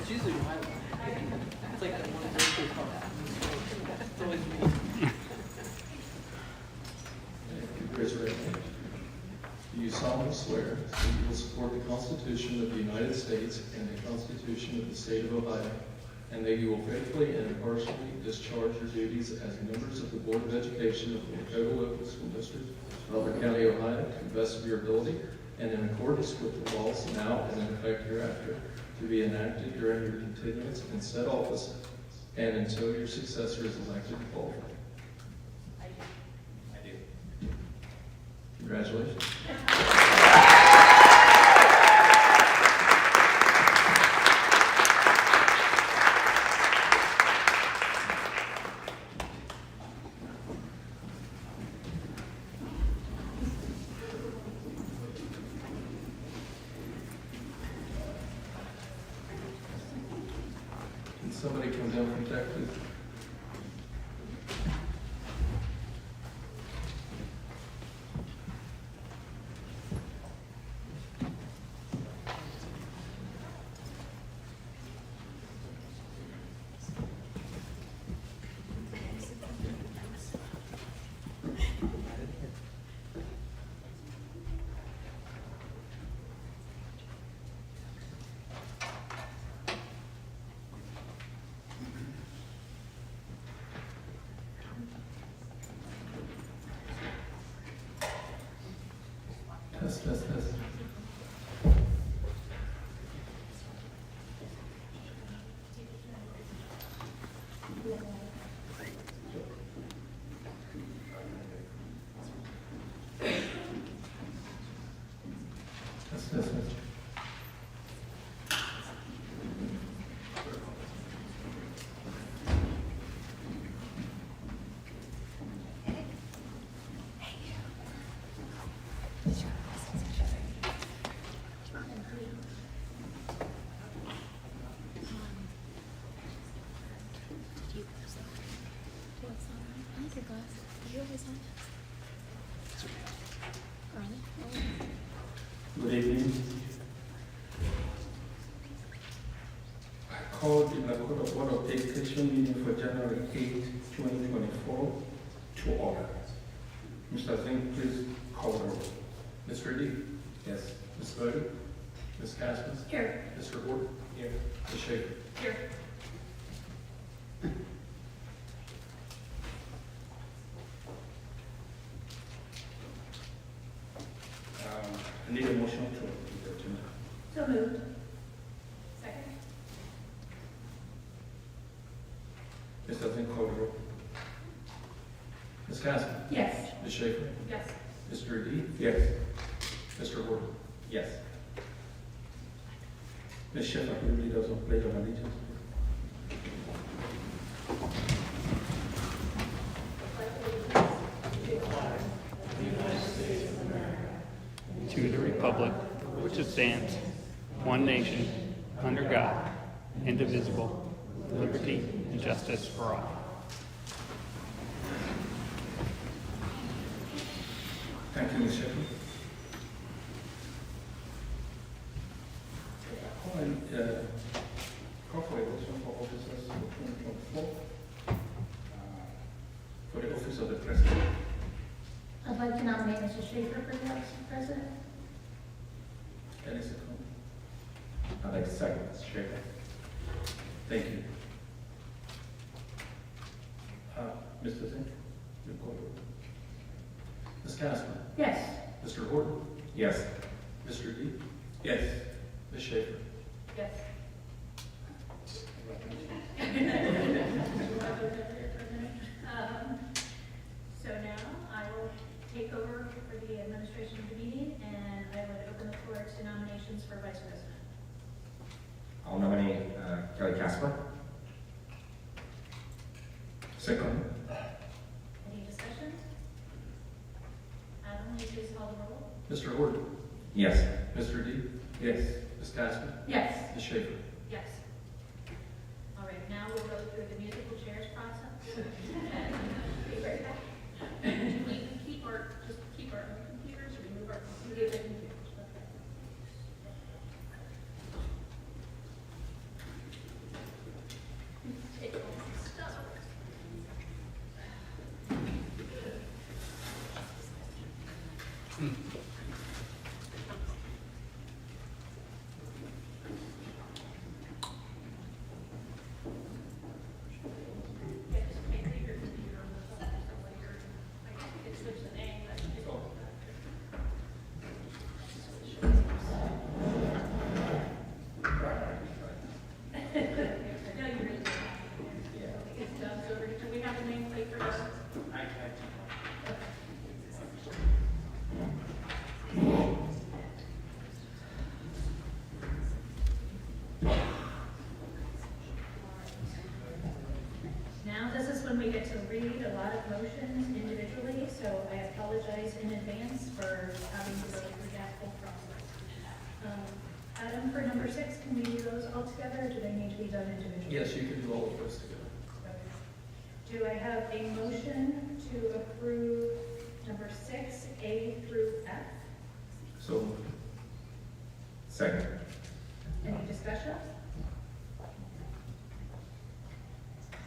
It's usually my it's like that one birthday call. It's always me. Raise your right hand. Do you solemnly swear that you will support the Constitution of the United States and the Constitution of the State of Ohio, and that you will faithfully and impartially discharge your duties as members of the Board of Education of the Lakota Local School District, Butler County, Ohio, to the best of your ability, and in accordance with the laws now and in effect hereafter, to be enacted during your continuance in said office and until your successor is elected and qualified? I do. Congratulations. Can somebody come down from tech, please? Test. Test. Good evening. I called the Lakota Board of Education meeting for January 8, 2024 to order. Mr. Zink, please call the roll. Ms. Reedy? Yes. Ms. Bodie? Ms. Casmus? Here. Mr. Ward? Here. Ms. Schaefer? Here. I need a motion to approve the agenda. So moved. Second. Mr. Zink, call the roll. Ms. Casmus? Yes. Ms. Schaefer? Yes. Mr. D? Yes. Mr. Ward? Yes. Ms. Schaefer, will you lead us on pledge of allegiance? To republic for which it stands, one nation, under God, indivisible, with liberty and justice for all. Thank you, Ms. Sheffield. Call for election for officers for 2024. For the office of the president. I'd like to nominate Mr. Schaefer for the office of president. Any second? I'd like to second, Mr. Schaefer. Thank you. Mr. Zink, you call it. Ms. Casper, Yes. Mr. Horton, Yes. Mr. D, Yes. Ms. Schaefer. Yes. So now I will take over for the administration of the meeting, and I would open the floor to nominations for vice president. I'll nominate Kelly Casper. Second. Any discussion? Adam, will you please call the roll? Mr. Horton, Yes. Mr. D, Yes. Ms. Casper, Yes. Ms. Schaefer. Yes. All right, now we'll go through the musical chairs process. Be right back. Do we keep our computers, or remove our computers? Take all this stuff. Yeah, just make leave your computer on the phone or something later. I guess we could switch the name, but it's all. No, you're right. It's done, so do we have a nameplate for this? Now, this is when we get to read a lot of motions individually, so I apologize in advance for having to go through that whole process. Adam, for number 6, can we do those all together, or do they need to be done individually? Yes, you can do all of those together. Okay. Do I have a motion to approve number 6, A through F? So. Second. Any discussion?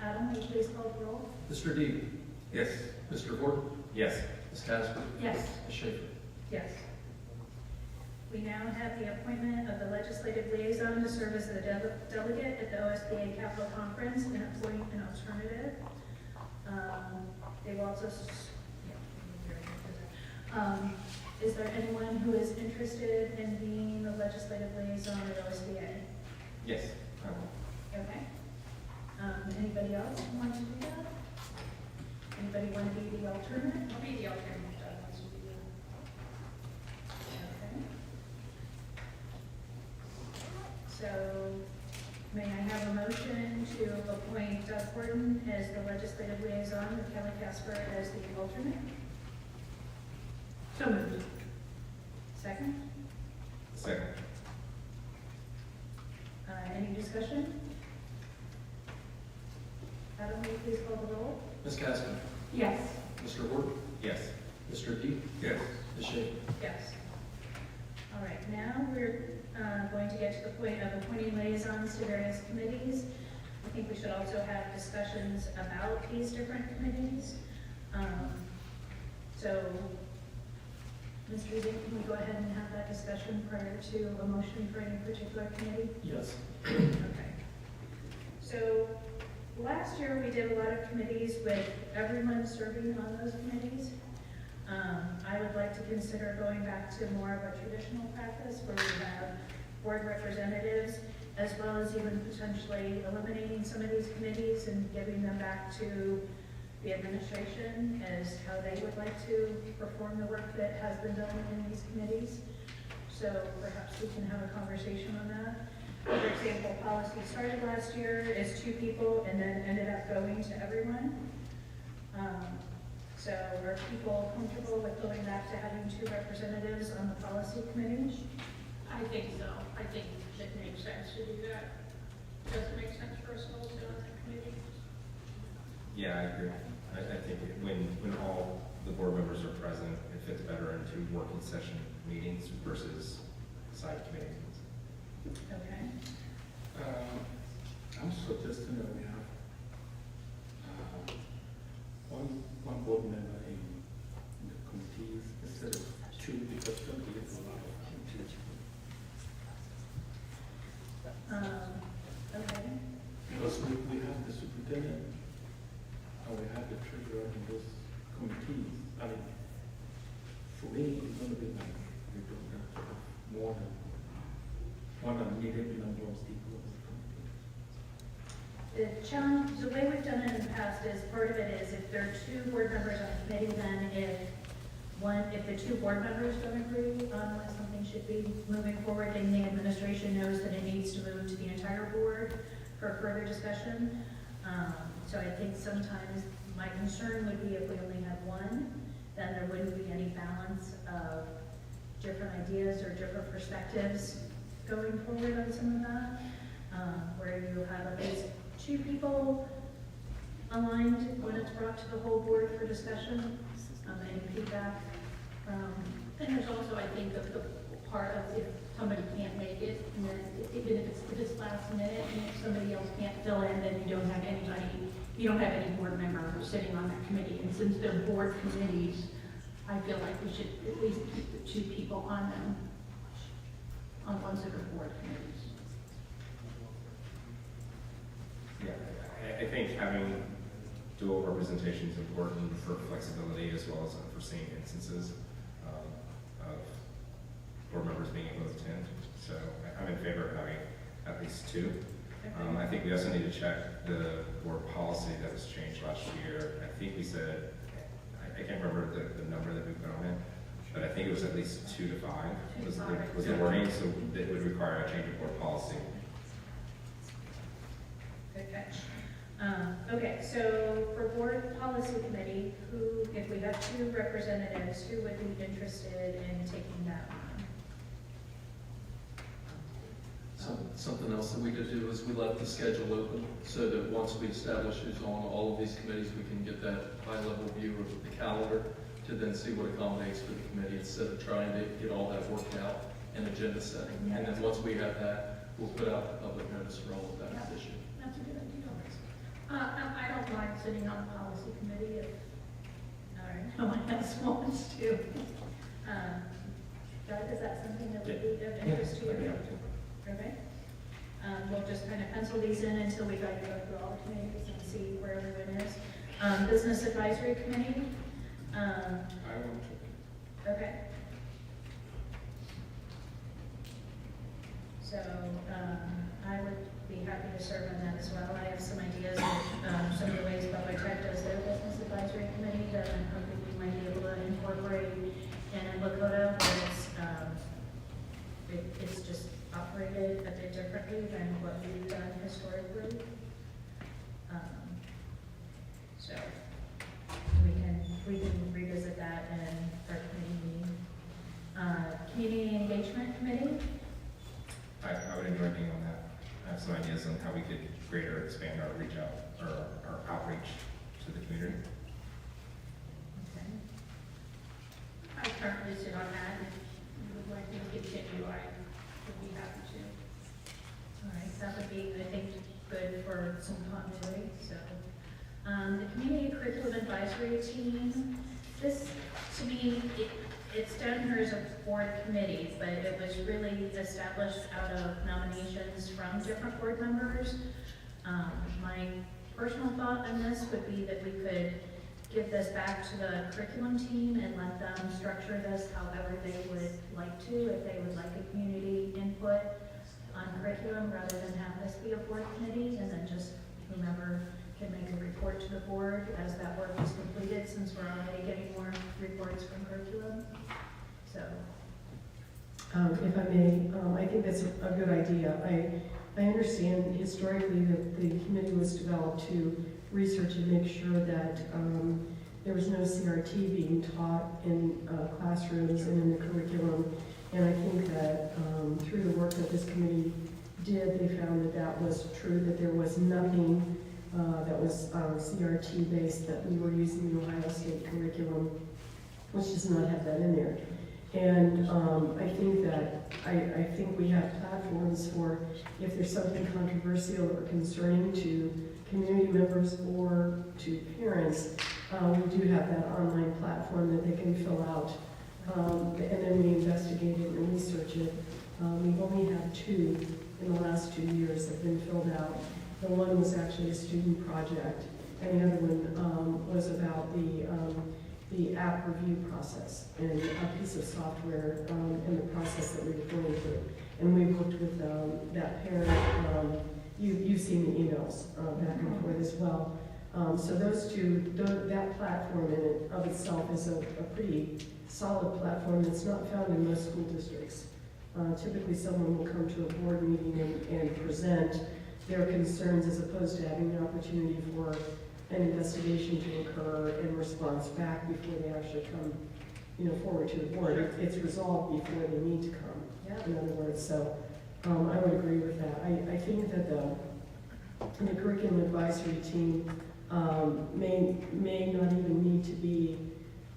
Adam, will you please call the roll? Mr. D, Yes. Mr. Horton, Yes. Ms. Casper, Yes. Ms. Schaefer. Yes. We now have the appointment of the legislative liaison to serve as the delegate at the OSBA Capital Conference and appoint an alternative. They will also, is there anyone who is interested in being the legislative liaison at OSBA? Yes. I will. Okay. Anybody else want to do that? Anybody want to be the alternate? I'll be the alternate if Doug wants to do that. Okay. So, may I have a motion to appoint Doug Horton as the legislative liaison with Kelly Casper as the alternate? So moved. Second? Second. Any discussion? Adam, will you please call the roll? Ms. Casper, Yes. Mr. Horton, Yes. Mr. D, Yes. Ms. Schaefer. Yes. All right, now we're going to get to the point of appointing liaisons to various committees. I think we should also have discussions about these different committees. So, Mr. Zink, can we go ahead and have that discussion prior to a motion for any particular committee? Yes. Okay. So, last year we did a lot of committees with everyone serving on those committees. I would like to consider going back to more of a traditional practice where we have board representatives, as well as even potentially eliminating some of these committees and giving them back to the administration as how they would like to perform the work that has been done in these committees. So perhaps we can have a conversation on that. For example, policy started last year as 2 people and then ended up going to everyone. So are people comfortable with going back to having 2 representatives on the policy committee? I think so. I think it makes sense to do that. Does it make sense for us all to sit on that committee? Yeah, I agree. I think when all the board members are present, it fits better into working session meetings versus side committee meetings. Okay. I'm suggesting that we have one board member in the committees instead of 2 because don't be a lot of committees. Okay. Because we have the superintendent and we have the treasurer in those committees. I mean, for me, it's going to be like we don't have to have more than needed number of people. The challenge, the way we've done it in the past is, part of it is if there are 2 board members on the committee, then if the 2 board members don't agree on what something should be moving forward, then the administration knows that it needs to move to the entire board for further discussion. So I think sometimes my concern would be if we only had 1, then there wouldn't be any balance of different ideas or different perspectives going forward on some of that, where you have at least 2 people aligned when it's brought to the whole board for discussion, any feedback from. And there's also, I think, the part of if somebody can't make it, and then even if it's last minute, and if somebody else can't fill in, then you don't have any board member sitting on that committee. And since they're board committees, I feel like we should at least keep the 2 people on them, on ones that are board committees. Yeah, I think having dual representation is important for flexibility as well as unforeseen instances of board members being able to attend. So I'm in favor of having at least 2. I think we also need to check the board policy that was changed last year. I think we said, I can't remember the number that we put on it, but I think it was at least 2 to 5 was the wording, so it would require a change of board policy. Good catch. Okay, so for board policy committee, if we have 2 representatives, who would be interested in taking that on? Something else that we could do is we left the schedule open so that once we establish who's on all of these committees, we can get that high-level view of the calendar to then see what accommodates for the committee instead of trying to get all that worked out in agenda setting. And then once we have that, we'll put out the public notice for all of that position. That's a good idea. I don't mind sitting on the policy committee if no one else wants to. Doug, is that something that would be of interest to you? Okay. We'll just kind of pencil these in until we go through all the committees and see where everyone is. Business Advisory Committee. I want to. Okay. So I would be happy to serve on that as well. I have some ideas of some of the ways Public Tech does their Business Advisory Committee that I'm hoping we might be able to incorporate in Lakota, but it's just operated a bit differently than what we've done historically. So we can revisit that in our committee meeting. Community Engagement Committee. I would enjoy being on that. I have some ideas on how we could greater expand our reach out, or our outreach to the community. Okay. I currently sit on that. If you would like me to continue, I would be happy to. All right, that would be, I think, good for some continuity, so. The Community Curriculum Advisory Team, this, to me, it's down here as a board committee, but it was really established out of nominations from different board members. My personal thought on this would be that we could give this back to the curriculum team and let them structure this however they would like to, if they would like a community input on curriculum rather than have this be a board committee, and then just whomever can make a report to the board as that work is completed, since we're already getting more reports from curriculum. So. If I may, I think that's a good idea. I understand historically that the committee was developed to research and make sure that there was no CRT being taught in classrooms and in the curriculum. And I think that through the work that this committee did, they found that that was true, that there was nothing that was CRT based that we were using the Ohio State curriculum, which does not have that in there. And I think that, I think we have platforms for, if there's something controversial or concerning to community members or to parents, we do have that online platform that they can fill out. And then we investigate it and research it. We've only had 2 in the last 2 years that have been filled out. The one was actually a student project, and the other one was about the app review process and a piece of software in the process that we were going through. And we worked with that parent. You've seen the emails back and forth as well. So those two, that platform in and of itself is a pretty solid platform that's not found in most school districts. Typically someone will come to a board meeting and present their concerns as opposed to having the opportunity for an investigation to occur and response back before they actually come, forward to the board. It's resolved before they need to come, in other words. So I would agree with that. I think that the curriculum advisory team may not even need to be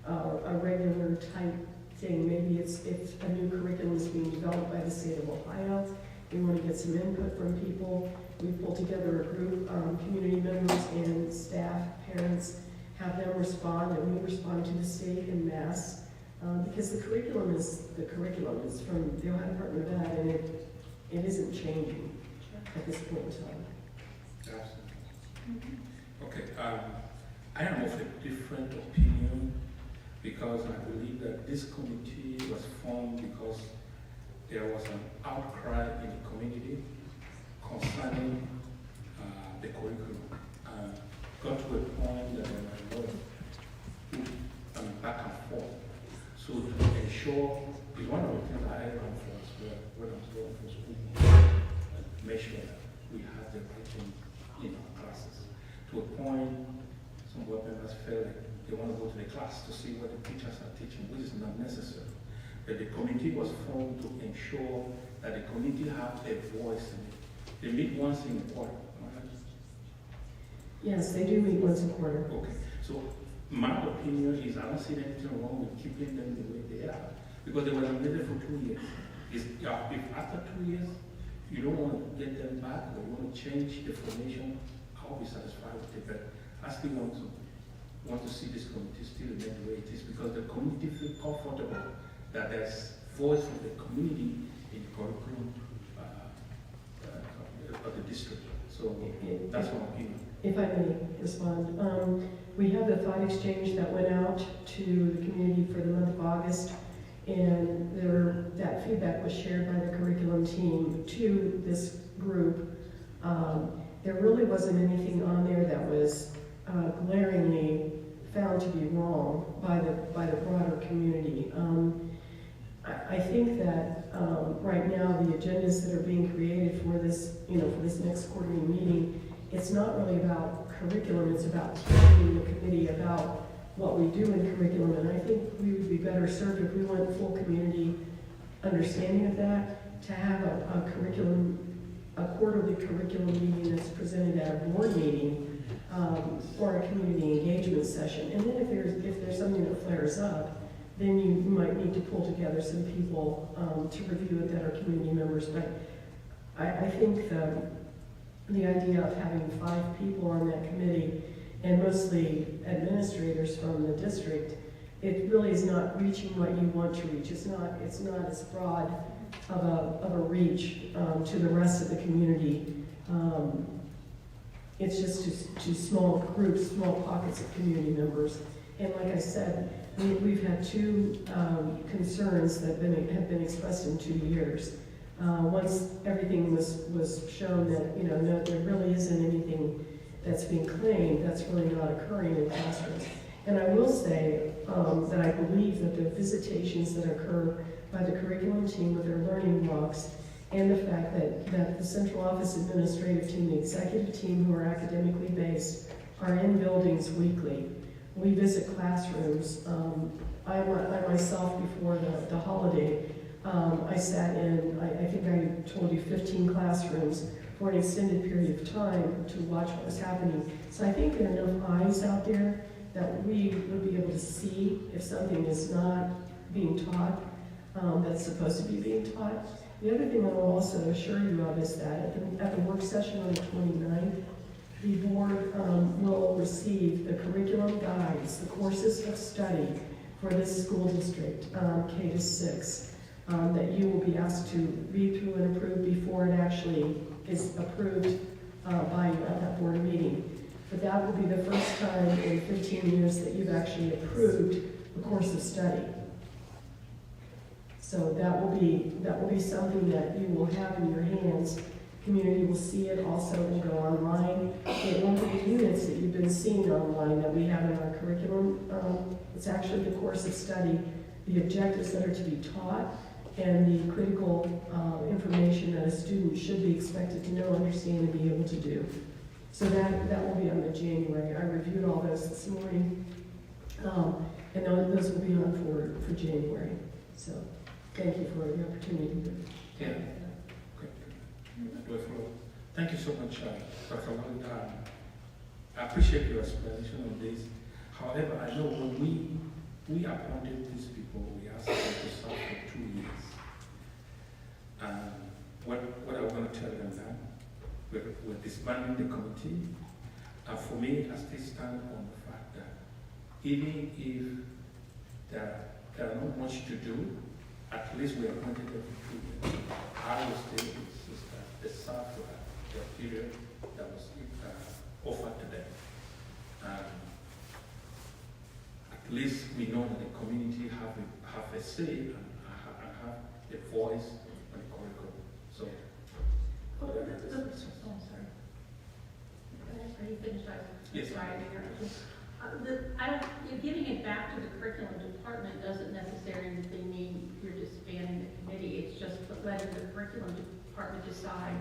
a regular type thing. Maybe it's a new curriculum is being developed by the state of Ohio. We want to get some input from people. We pull together a group, community members and staff, parents, have them respond, and we respond to the state en masse. Because the curriculum is from the Ohio Department of Ed, and it isn't changing at this point in time. Absolutely. Okay, I am of a different opinion because I believe that this committee was formed because there was an outcry in the community concerning the curriculum. Got to a point that there was a lot of back and forth. So to ensure, is one of the things I ran for as well when I was going for school, make sure that we have the right thing in our classes. To a point, some board members felt like they want to go to the class to see what the teachers are teaching, which is not necessary. But the committee was formed to ensure that the committee have a voice in it. They meet once in a quarter. Yes, they do meet once a quarter. Okay, so my opinion is I don't see anything wrong with keeping them the way they are because they were admitted for 2 years. If after 2 years you don't want to get them back or you want to change the formation, I'll be satisfied with it. But I still want to see this committee still the way it is because the community feel comfortable that there's voice from the community in the curriculum of the district. So that's my opinion. If I may respond, we have the thought exchange that went out to the community for the month of August, and that feedback was shared by the curriculum team to this group. There really wasn't anything on there that was glaringly found to be wrong by the broader community. I think that right now the agendas that are being created for this, for this next quarterly meeting, it's not really about curriculum, it's about teaching the committee about what we do in curriculum, and I think we would be better served if we want full community understanding of that, to have a quarterly curriculum meeting that's presented at a board meeting, or a community engagement session. And then if there's something that flares up, then you might need to pull together some people to review it that are community members. But I think the idea of having 5 people on that committee, and mostly administrators from the district, it really is not reaching what you want to reach. It's not as broad of a reach to the rest of the community. It's just to small groups, small pockets of community members. And like I said, we've had 2 concerns that have been expressed in 2 years. Once everything was shown that, no, there really isn't anything that's being claimed, that's really not occurring in classrooms. And I will say that I believe that the visitations that occur by the curriculum team with their learning blocks, and the fact that the central office administrative team, the executive team who are academically based, are in buildings weekly. we visit classrooms. I myself, before the holiday, I sat in, I think I told you, 15 classrooms for an extended period of time to watch what was happening. So I think there are enough eyes out there that we would be able to see if something is not being taught that's supposed to be being taught. The other thing I will also assure you of is that at the work session on the 29th, the board will receive the curriculum guides, the courses of study for this school district, K to 6, that you will be asked to read through and approve before it actually is approved by you at that board meeting. But that will be the first time in 15 years that you've actually approved a course of study. So that will be something that you will have in your hands. Community will see it. Also, it will go online. It won't be the units that you've been seeing online that we have in our curriculum. It's actually the course of study, the objectives that are to be taught, and the critical information that a student should be expected to know, understand, and be able to do. So that will be on the January. I reviewed all those this morning, and those will be on for January. So thank you for the opportunity to. Yeah. Thank you so much, Dr. Wanda. I appreciate your explanation on this. However, I know when we appointed these people, we asked them to serve for 2 years. What I'm going to tell them now, we're disbanding the committee. For me, I still stand on the fact that even if there are not much to do, at least we appointed them for 2 years. I will still insist that they serve for the period that was offered to them. At least we know that the community have a say and have a voice on the curriculum. So, Oh, sorry. Are you finished? Yes. Sorry. Giving it back to the curriculum department doesn't necessarily mean you're disbanding the committee. It's just letting the curriculum department decide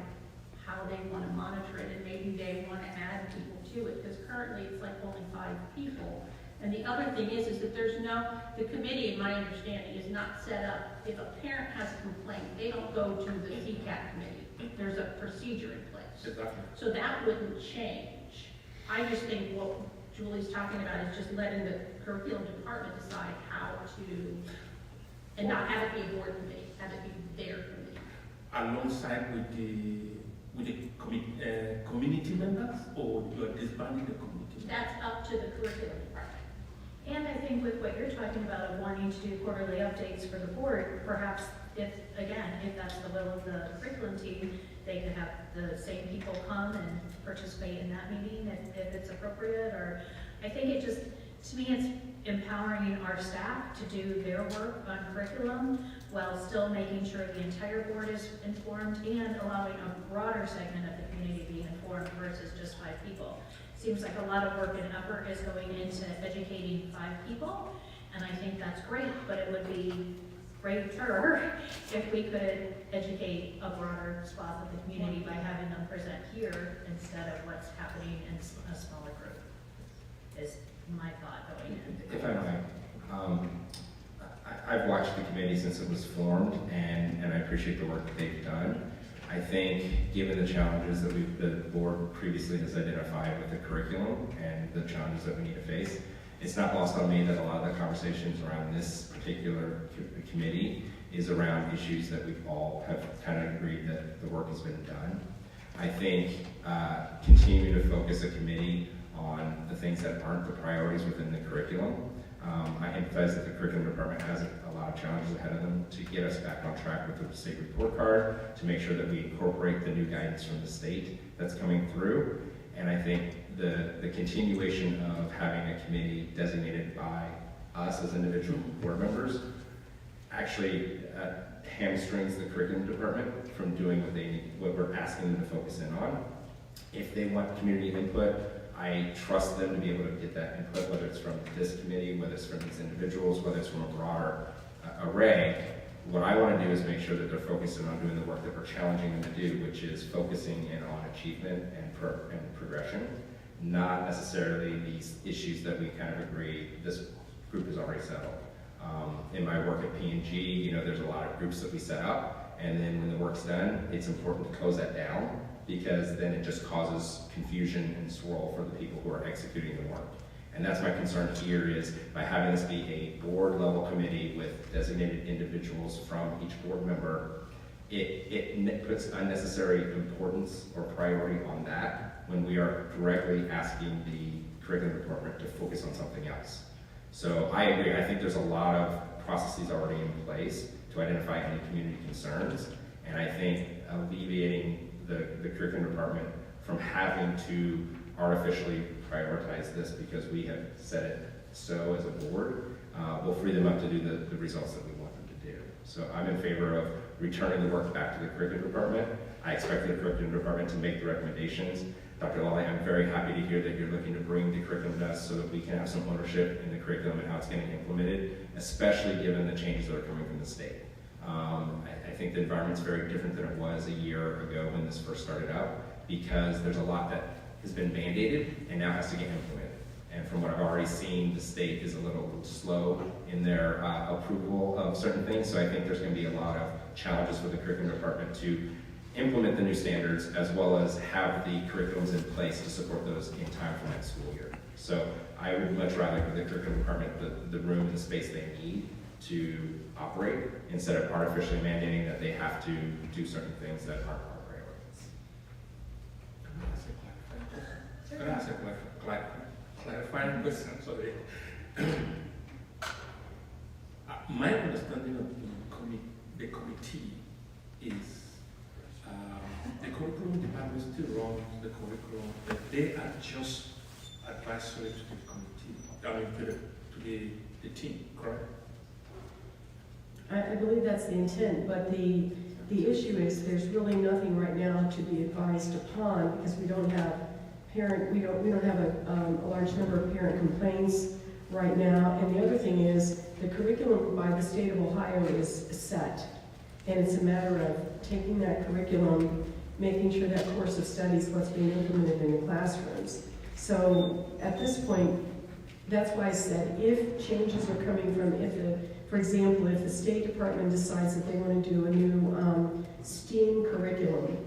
how they want to monitor it, and maybe they want to add people to it, because currently it's like only 5 people. And the other thing is that the committee, in my understanding, is not set up. If a parent has a complaint, they don't go to the CCAT committee. There's a procedure in place. Exactly. So that wouldn't change. I just think what Julie's talking about is just letting the curriculum department decide how to, and not have it be a board committee, have it be their committee. Alongside with the community members, or you are disbanding the community? That's up to the curriculum department. And I think with what you're talking about of wanting to do quarterly updates for the board, perhaps if that's the will of the curriculum team, they could have the same people come and participate in that meeting if it's appropriate. Or I think it just, to me, it's empowering our staff to do their work on curriculum while still making sure the entire board is informed and allowing a broader segment of the community to be informed versus just 5 people. Seems like a lot of work and effort is going into educating 5 people, and I think that's great, but it would be greater if we could educate a broader swath of the community by having them present here instead of what's happening in a smaller group, is my thought going in. If I might, I've watched the committee since it was formed, and I appreciate the work that they've done. I think, given the challenges that the board previously has identified with the curriculum and the challenges that we need to face, it's not lost on me that a lot of the conversations around this particular committee is around issues that we all have kind of agreed that the work has been done. I think continuing to focus a committee on the things that aren't the priorities within the curriculum. I emphasize that the curriculum department has a lot of challenges ahead of them to get us back on track with the state report card, to make sure that we incorporate the new guidance from the state that's coming through. And I think the continuation of having a committee designated by us as individual board members actually hamstrings the curriculum department from doing what we're asking them to focus in on. If they want community input, I trust them to be able to get that input, whether it's from this committee, whether it's from these individuals, whether it's from a broader array. What I want to do is make sure that they're focusing on doing the work that we're challenging them to do, which is focusing in on achievement and progression. not necessarily these issues that we kind of agree this group has already settled. In my work at P&G, you know, there's a lot of groups that we set up, and then when the work's done, it's important to close that down, because then it just causes confusion and swirl for the people who are executing the work. And that's my concern here, is by having this be a board level committee with designated individuals from each board member, it puts unnecessary importance or priority on that when we are directly asking the curriculum department to focus on something else. So I agree, I think there's a lot of processes already in place to identify any community concerns, and I think alleviating the curriculum department from having to artificially prioritize this because we have said it so as a board will free them up to do the results that we want them to do. So I'm in favor of returning the work back to the curriculum department. I expect the curriculum department to make the recommendations. Dr. Lawley, I'm very happy to hear that you're looking to bring the curriculum to us so that we can have some ownership in the curriculum and how it's getting implemented, especially given the changes that are coming from the state. I think the environment's very different than it was a year ago when this first started out, because there's a lot that has been mandated and now has to get implemented. And from what I've already seen, the state is a little slow in their approval of certain things, so I think there's going to be a lot of challenges for the curriculum department to implement the new standards, as well as have the curriculums in place to support those in time for next school year. So I would much rather give the curriculum department the room and the space they need to operate, instead of artificially mandating that they have to do certain things that aren't our priorities. Can I ask a clarifying question? Sorry. My understanding of the committee is the curriculum department still runs the curriculum, but they are just advisory to the committee, I mean to the team, correct? I believe that's the intent, but the issue is there's really nothing right now to be advised upon, because we don't have we don't have a large number of parent complaints right now. And the other thing is the curriculum by the state of Ohio is set, and it's a matter of taking that curriculum, making sure that course of study is what's being implemented in the classrooms. So at this point, that's why I said if changes are coming from, for example, if the State Department decides that they want to do a new STEAM curriculum,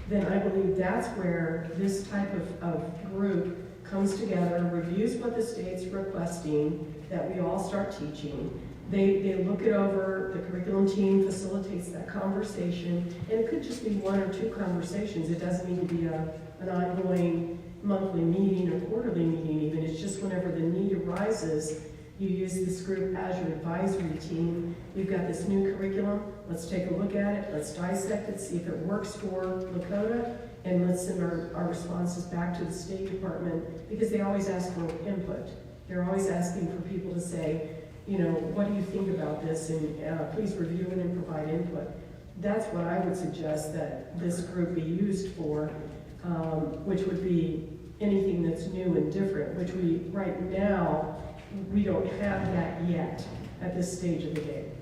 then I believe that's where this type of group comes together, reviews what the state's requesting, that we all start teaching. They look it over, the curriculum team facilitates that conversation, and it could just be one or two conversations. It doesn't need to be an ongoing monthly meeting or quarterly meeting even. It's just whenever the need arises, you use this group as your advisory team. We've got this new curriculum, let's take a look at it, let's dissect it, see if it works for Lakota, and let's send our responses back to the State Department, because they always ask for input. They're always asking for people to say, you know, what do you think about this, and please review it and provide input. That's what I would suggest that this group be used for, which would be anything that's new and different, which we, right now, we don't have that yet at this stage of the game.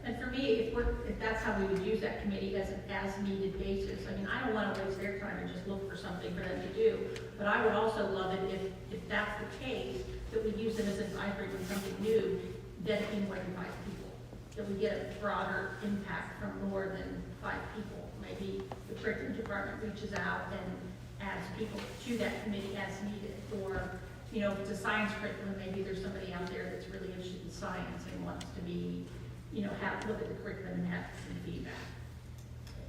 And for me, if that's how we would use that committee as an as-needed basis, I mean, I don't want to waste their time and just look for something for them to do, but I would also love it if that's the case, that we use them as an advisory with something new, that it be more than 5 people, that we get a broader impact from more than 5 people. Maybe the curriculum department reaches out and adds people to that committee as needed, or, you know, if it's a science curriculum, maybe there's somebody out there that's really interested in science and wants to be, you know, look at the curriculum and have some feedback.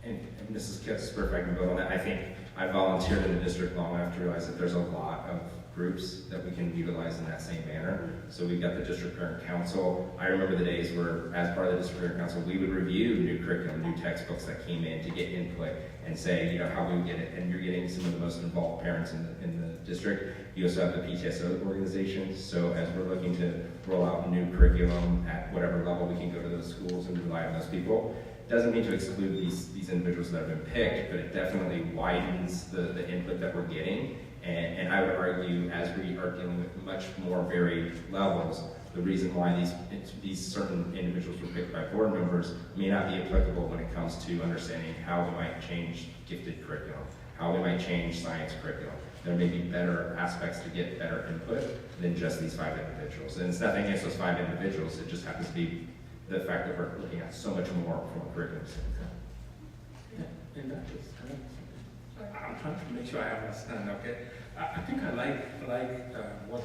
And Mrs. Kittsburg, if I can build on that, I think I volunteered in the district long enough to realize that there's a lot of groups that we can utilize in that same manner. So we've got the district parent council. I remember the days where, as part of the district parent council, we would review new curriculum, new textbooks that came in to get input and say, you know, how we would get it. And you're getting some of the most involved parents in the district. You also have the PTSO organizations. So as we're looking to roll out new curriculum at whatever level, we can go to those schools and rely on those people. Doesn't mean to exclude these individuals that have been picked, but it definitely widens the input that we're getting. And I would argue, as we are dealing with much more varied levels, the reason why these certain individuals were picked by board members may not be applicable when it comes to understanding how we might change gifted curriculum, how we might change science curriculum. There may be better aspects to get better input than just these 5 individuals. And it's nothing against those 5 individuals, it just happens to be the fact that we're looking at so much more from a curriculum standpoint. In that case, I'm trying to make sure I understand, okay? I think I like what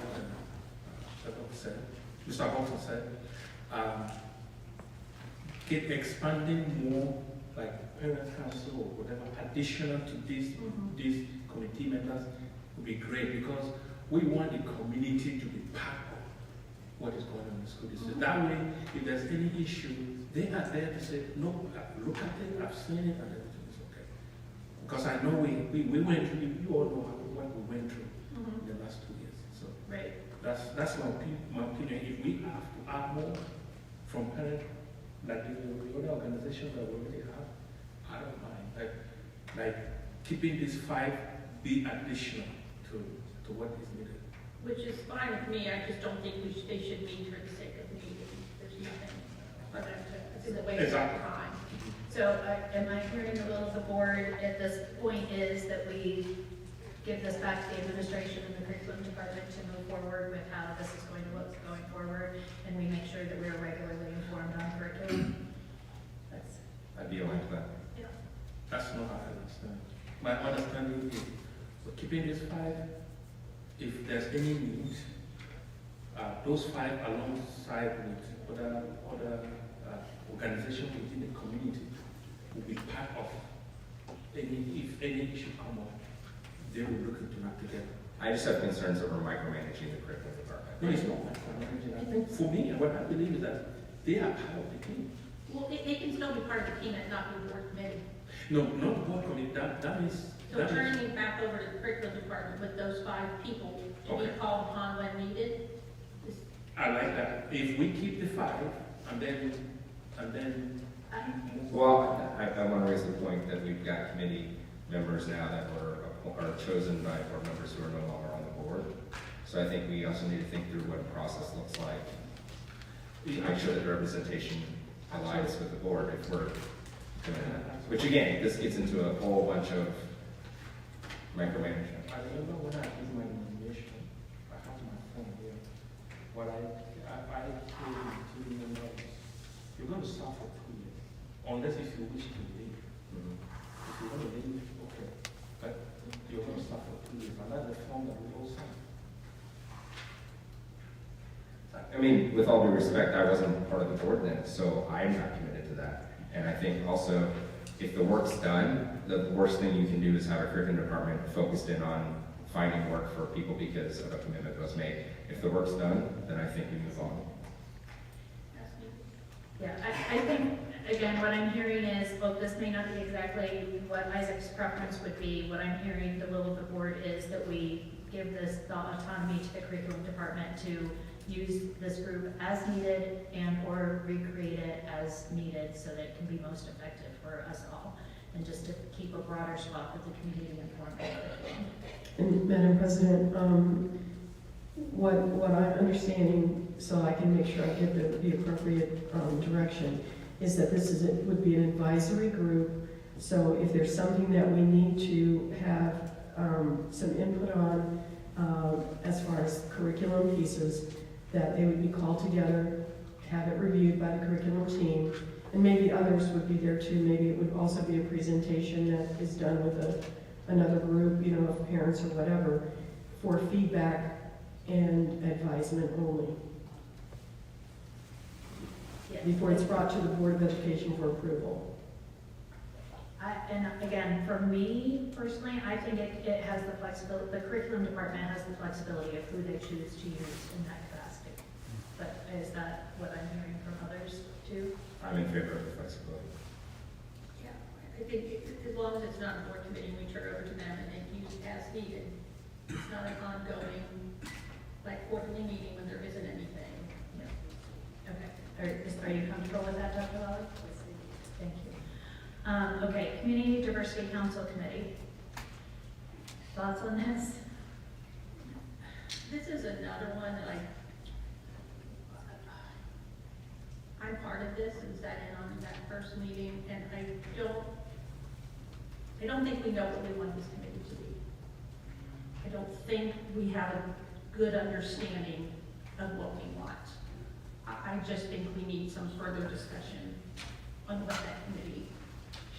Mr. Houghton said. Keep expanding more, like parent council or whatever, additional to these committee members would be great, because we want the community to be part of what is going on in the school district. That way, if there's any issue, they are there to say, no, look at it, I've seen it, and everything is okay. Because I know we went through, you all know what we went through in the last 2 years. So Right. that's my opinion. If we have to add more from parents, like the other organizations that we already have, I don't mind. Like keeping these 5 be additional to what is needed. Which is fine with me, I just don't think they should meet for the sake of meeting. There's nothing for them to, it's a waste of Exactly. time. So am I hearing the will of the board at this point is that we give this back to the administration and the curriculum department to move forward with how this is going to look going forward, and we make sure that we're regularly informed on curriculum? I'd be aligned to that. That's not how I understand. My understanding is we're keeping these 5. If there's any need, those 5 alongside with other organizations within the community will be part of if any issue come up, they will look into that together. I just have concerns over micromanaging the curriculum department. No, it's not micromanaging. I think for me, what I believe is that they are part of the team. Well, they can still be part of the team and not be board committee. No, not board committee. That means. So turning it back over to the curriculum department with those 5 people to be Okay. called upon when needed. I like that. If we keep the 5 and then. Well, I want to raise the point that we've got committee members now that are chosen by board members who are no longer on the board. So I think we also need to think through what the process looks like to make sure that representation aligns with the board if we're doing that. Which again, this gets into a whole bunch of micromanagement. I remember when I did my nomination, I have my phone here. What I told the team members, you're going to start for 2 years, unless if you wish to leave. If you want to leave, okay, but you're going to start for 2 years, and that's the form that we all sign. I mean, with all due respect, I wasn't part of the board then, so I'm not committed to that. And I think also, if the work's done, the worst thing you can do is have a curriculum department focused in on finding work for people because of a commitment that was made. If the work's done, then I think we move on. Yeah, I think, again, what I'm hearing is, look, this may not be exactly what Isaac's preference would be. What I'm hearing, the will of the board is that we give this the autonomy to the curriculum department to use this group as needed and or recreate it as needed so that it can be most effective for us all. And just to keep a broader swath of the community informed. And Madam President, what I'm understanding, so I can make sure I give the appropriate direction, is that this would be an advisory group. So if there's something that we need to have some input on as far as curriculum pieces, that they would be called together, have it reviewed by the curriculum team, and maybe others would be there too. Maybe it would also be a presentation that is done with another group, of parents or whatever, for feedback and advisement only, Yes. before it's brought to the Board of Education for approval. And again, for me personally, I think it has the flexibility, the curriculum department has the flexibility of who they choose to use in that capacity. But is that what I'm hearing from others too? I'm in favor of the flexibility. Yeah, I think as long as it's not a board committee, we turn over to them and they use it as needed. It's not an ongoing, like quarterly meeting when there isn't anything. Okay. Are you comfortable with that, Dr. Lally? Thank you. Okay, Community Diversity Council Committee. Thoughts on this? This is another one that I'm part of this and sat in on that first meeting, and I don't think we know what we want this committee don't think we have a good understanding of what we want. I just think we need some further discussion on what that committee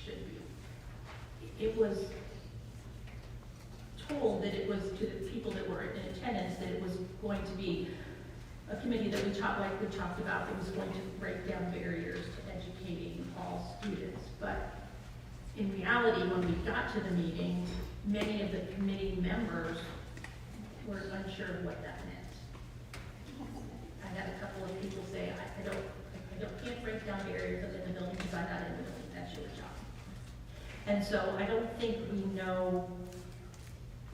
should be. It was told that it was to the people that were in attendance that it was going to be a committee that we talked about, that was going to break down barriers to educating all students. But in reality, when we got to the meeting, many of the committee members were unsure of what that meant. I had a couple of people say, I can't break down barriers in the building because I'm not in the building, that's your job. And so I don't think we know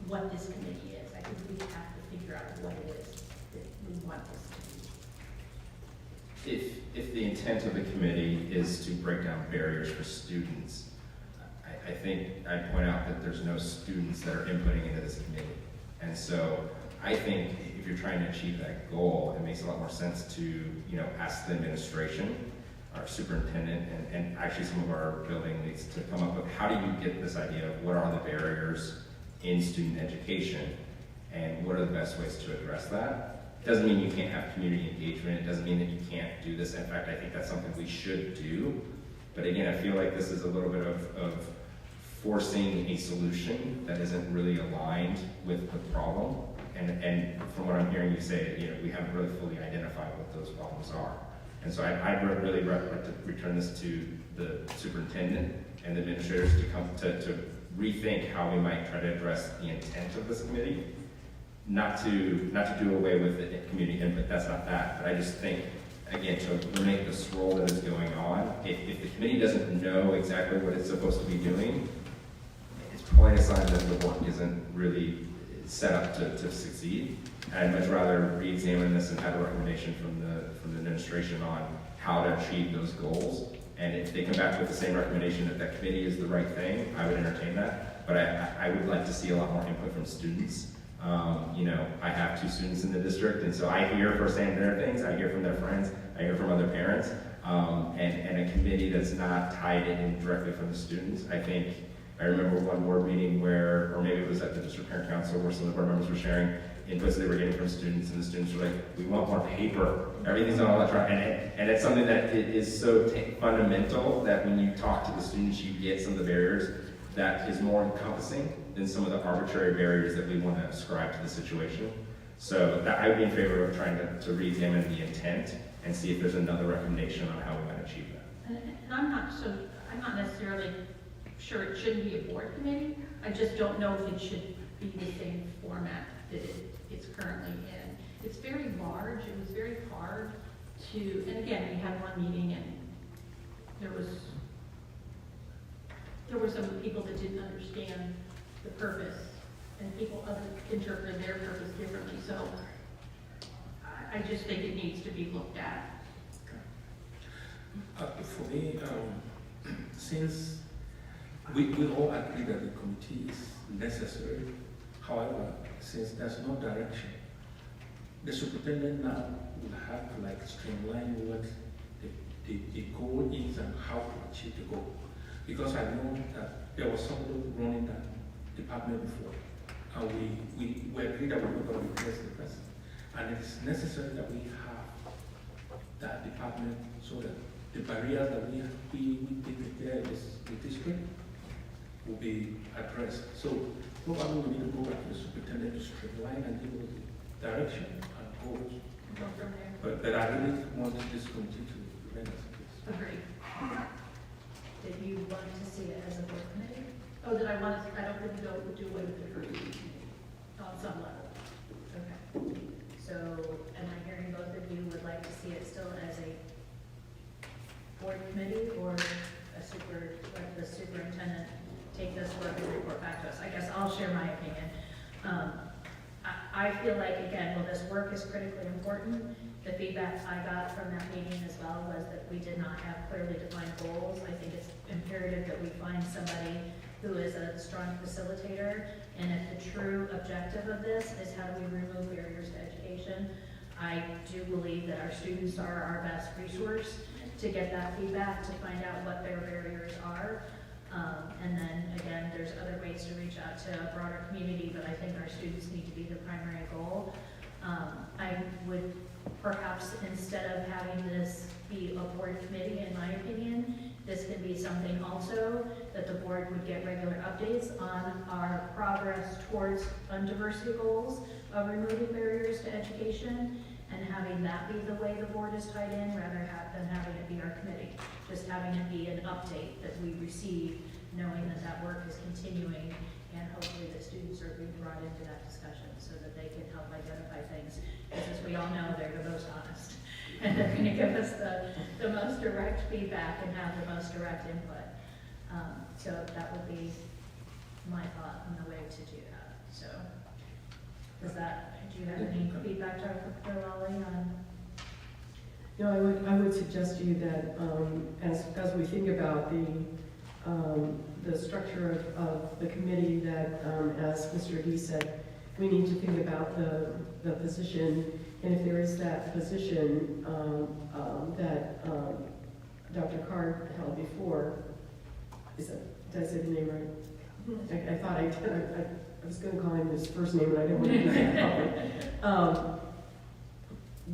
what this committee is. I think we have to figure out what it is that we want this to be. If the intent of the committee is to break down barriers for students, I think I'd point out that there's no students that are inputting into this committee. And so I think if you're trying to achieve that goal, it makes a lot more sense to, ask the administration, our superintendent, and actually some of our building leads to come up with how do you get this idea of what are the barriers in student education and what are the best ways to address that. It doesn't mean you can't have community engagement. It doesn't mean that you can't do this. In fact, I think that's something we should do. But again, I feel like this is a little bit of forcing a solution that isn't really aligned with the problem. And from what I'm hearing you say, we haven't really fully identified what those problems are. And so I'd really like to return this to the superintendent and the administrators to come to rethink how we might try to address the intent of this committee. Not to do away with the community input, that's not that. But I just think, again, to eliminate this role that is going on, if the committee doesn't know exactly what it's supposed to be doing, it's probably a sign that the work isn't really set up to succeed. And I'd much rather re-examine this and have a recommendation from the administration on how to achieve those goals. And if they come back with the same recommendation that committee is the right thing, I would entertain that. But I would like to see a lot more input from students. I have 2 students in the district, and so I hear firsthand their things. I hear from their friends. I hear from other parents. And a committee that's not tied in directly from the students. I remember one board meeting where, or maybe it was at the district parent council, where some of the board members were sharing inputs they were getting from students, and the students were like, we want more paper. Everything's on electronic. And it's something that is so fundamental that when you talk to the students, you get some of the barriers that is more encompassing than some of the arbitrary barriers that we want to ascribe to the situation. So I would be in favor of trying to re-examine the intent and see if there's another recommendation on how we might achieve that. And I'm not necessarily sure it shouldn't be a board committee. I just don't know if it should be the same format that it's currently in. It's very large. It was very hard to, and again, we had one meeting and there were some people that didn't understand the purpose, and people interpreted their purpose differently. So I just think it needs to be looked at. For me, since we all agree that the committee is necessary, however, since there's no direction, the superintendent now will have to streamline what the goal is and how to achieve the goal. Because I know that there was somebody running that department before, and we agreed that we were going to replace the person. And it is necessary that we have that department so that the barriers that we declare the district will be addressed. So probably we need to go back to the superintendent to streamline and give us the direction and goals. Go from there. But I really want this committee to remain as it is. Agreed. Did you want to see it as a board committee? Oh, that I don't think do away with the diversity committee on some level. Okay. So am I hearing both of you would like to see it still as a board committee, or let the superintendent take this work and report back to us? I guess I'll share my opinion. I feel like, again, while this work is critically important, the feedback I got from that meeting as well was that we did not have clearly defined goals. I think it's imperative that we find somebody who is a strong facilitator, and if the true objective of this is how do we remove barriers to education, I do believe that our students are our best resource to get that feedback, to find out what their barriers are. And then, again, there's other ways to reach out to a broader community, but I think our students need to be the primary goal. I would perhaps, instead of having this be a board committee, in my opinion, this could be something also that the board would get regular updates on our progress towards diversity goals of removing barriers to education, and having that be the way the board is tied in rather than having it be our committee. Just having it be an update that we receive, knowing that that work is continuing, and hopefully the students are being brought into that discussion so that they can help identify things. Because as we all know, they're the most honest. And they're going to give us the most direct feedback and have the most direct input. So that would be my thought on the way to do that. So do you have any feedback, Dr. Lally, on? No, I would suggest to you that as we think about the structure of the committee, that as Mr. D said, we need to think about the position, and if there is that position that Dr. Card held before, did I say the name right? I thought I did. I was going to call him his first name, and I didn't want to do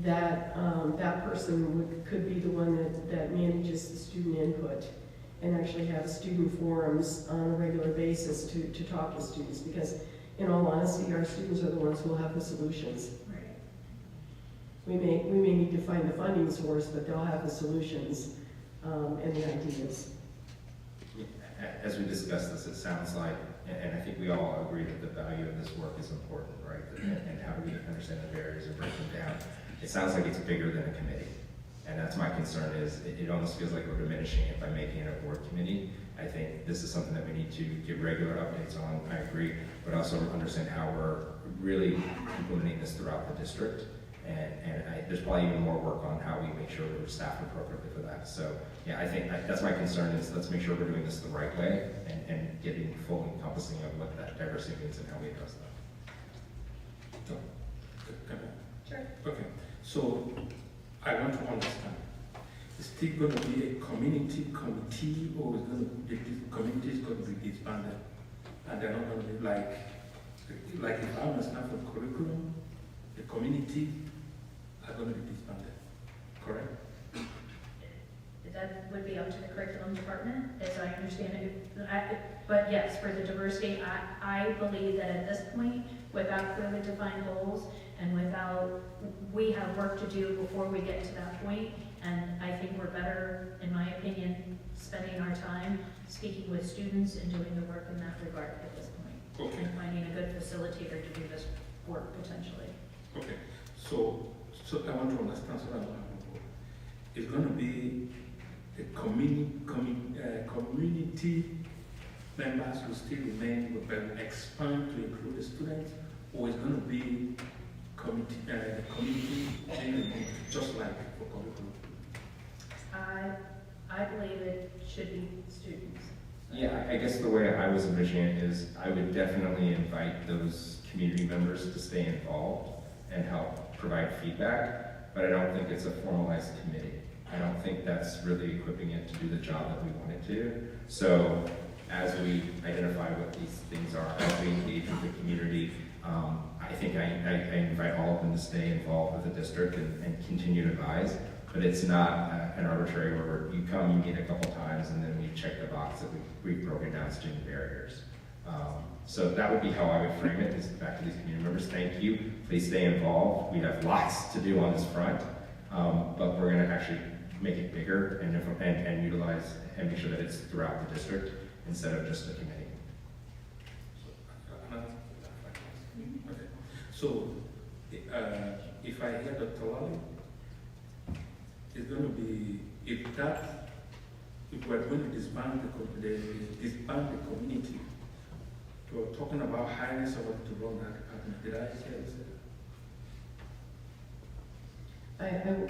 that. That person could be the one that manages the student input and actually have student forums on a regular basis to talk to students, because in all honesty, our students are the ones who will have the solutions. Right. We may need to find the funding source, but they'll have the solutions and the ideas. As we discuss this, it sounds like, and I think we all agree that the value of this work is important, right? And how do we understand the barriers and break them down? It sounds like it's bigger than a committee. And that's my concern, is it almost feels like we're diminishing it by making it a board committee. I think this is something that we need to give regular updates on, I agree, but also understand how we're really implementing this throughout the district. And there's probably even more work on how we make sure we're staffed appropriately for that. So yeah, I think that's my concern, is let's make sure we're doing this the right way and getting full encompassing of what that diversity means and how we address that. Can I? Sure. Okay, so I want to understand. Is still going to be a community committee, or is the community is going to be disbanded? And they're not going to be like if I understand from curriculum, the community are going to be disbanded, correct? That would be up to the curriculum department, as I understand it. But yes, for the diversity, I believe that at this point, without clearly defined goals and we have work to do before we get to that point. And I think we're better, in my opinion, spending our time speaking with students and doing the work in that regard at this point. Okay. And finding a good facilitator to do this work potentially. Okay, so I want to understand, so that it's going to be the community members will still remain, but expand to include the students, or it's going to be the community just like for curriculum? I believe it should be students. Yeah, I guess the way I was envisioning it is I would definitely invite those community members to stay involved and help provide feedback, but I don't think it's a formalized committee. I don't think that's really equipping it to do the job that we want it to. So as we identify what these things are, as we engage with the community, I think I invite all of them to stay involved with the district and continue to advise, but it's not an arbitrary where you come, you meet a couple times, and then we check the box that we've broken down student barriers. So that would be how I would frame it, is back to these community members. Thank you, please stay involved. We have lots to do on this front, but we're gonna actually make it bigger and utilize and make sure that it's throughout the district instead of just a committee. Okay, so if I hear Dr. Lally, it's going to be, if we're going to disband the community, we're talking about hiring someone to run that department. Did I hear this? I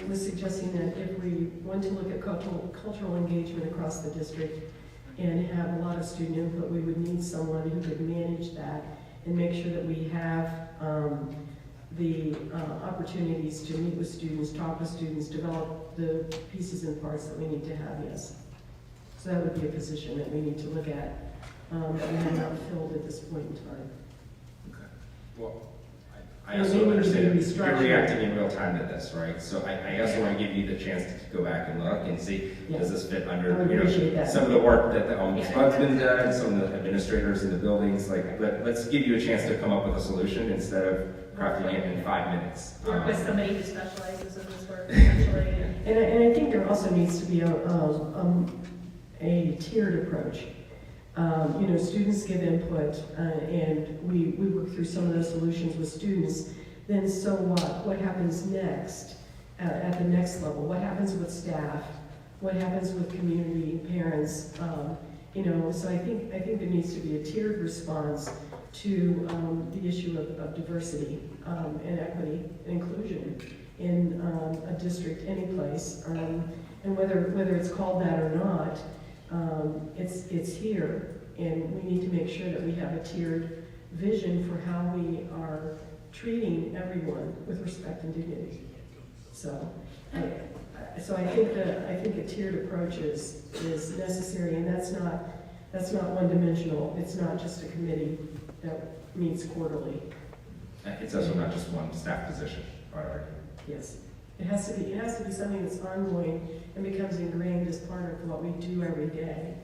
was suggesting that if we want to look at cultural engagement across the district and have a lot of student input, we would need someone who could manage that and make sure that we have the opportunities to meet with students, talk with students, develop the pieces and parts that we need to have, yes. So that would be a position that we need to look at, that we have not filled at this point in time. Okay. Well, I And also maybe we understand can you're restructure. reacting in real time to this, right? So I also want to give you the chance to go back and look and see, Yeah. does this fit I under, would you appreciate know, that. some of the work that the ombudsman's been done, some of the administrators in the buildings, like, let's give you a chance to come up with a solution instead of crafting it in 5 minutes. Work with somebody who specializes in this work, essentially. And I think there also needs to be a tiered approach. You know, students give input, and we work through some of those solutions with students. Then so what? What happens next at the next level? What happens with staff? What happens with community, parents? You know, so I think there needs to be a tiered response to the issue of diversity and equity and inclusion in a district, any place, and whether it's called that or not, it's here, and we need to make sure that we have a tiered vision for how we are treating everyone with respect and dignity. So, I think a tiered approach is necessary, and that's not one-dimensional. It's not just a committee that meets quarterly. It's also not just one staff position, right? Yes, it has to be something that's ongoing and becomes ingrained as part of what we do every day,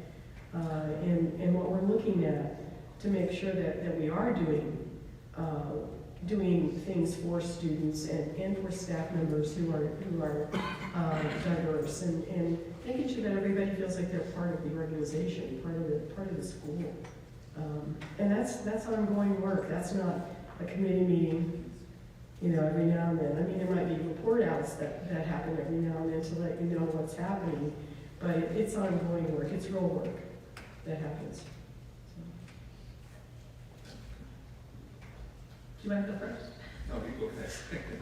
and what we're looking at to make sure that we are doing things for students and for staff members who are diverse, and making sure that everybody feels like they're part of the organization, part of the school. And that's ongoing work. That's not a committee meeting, you know, every now and then. I mean, there might be report outs that happen every now and then to let you know what's happening, but it's ongoing work. It's real work that happens. Do you want to go first? No, you go first.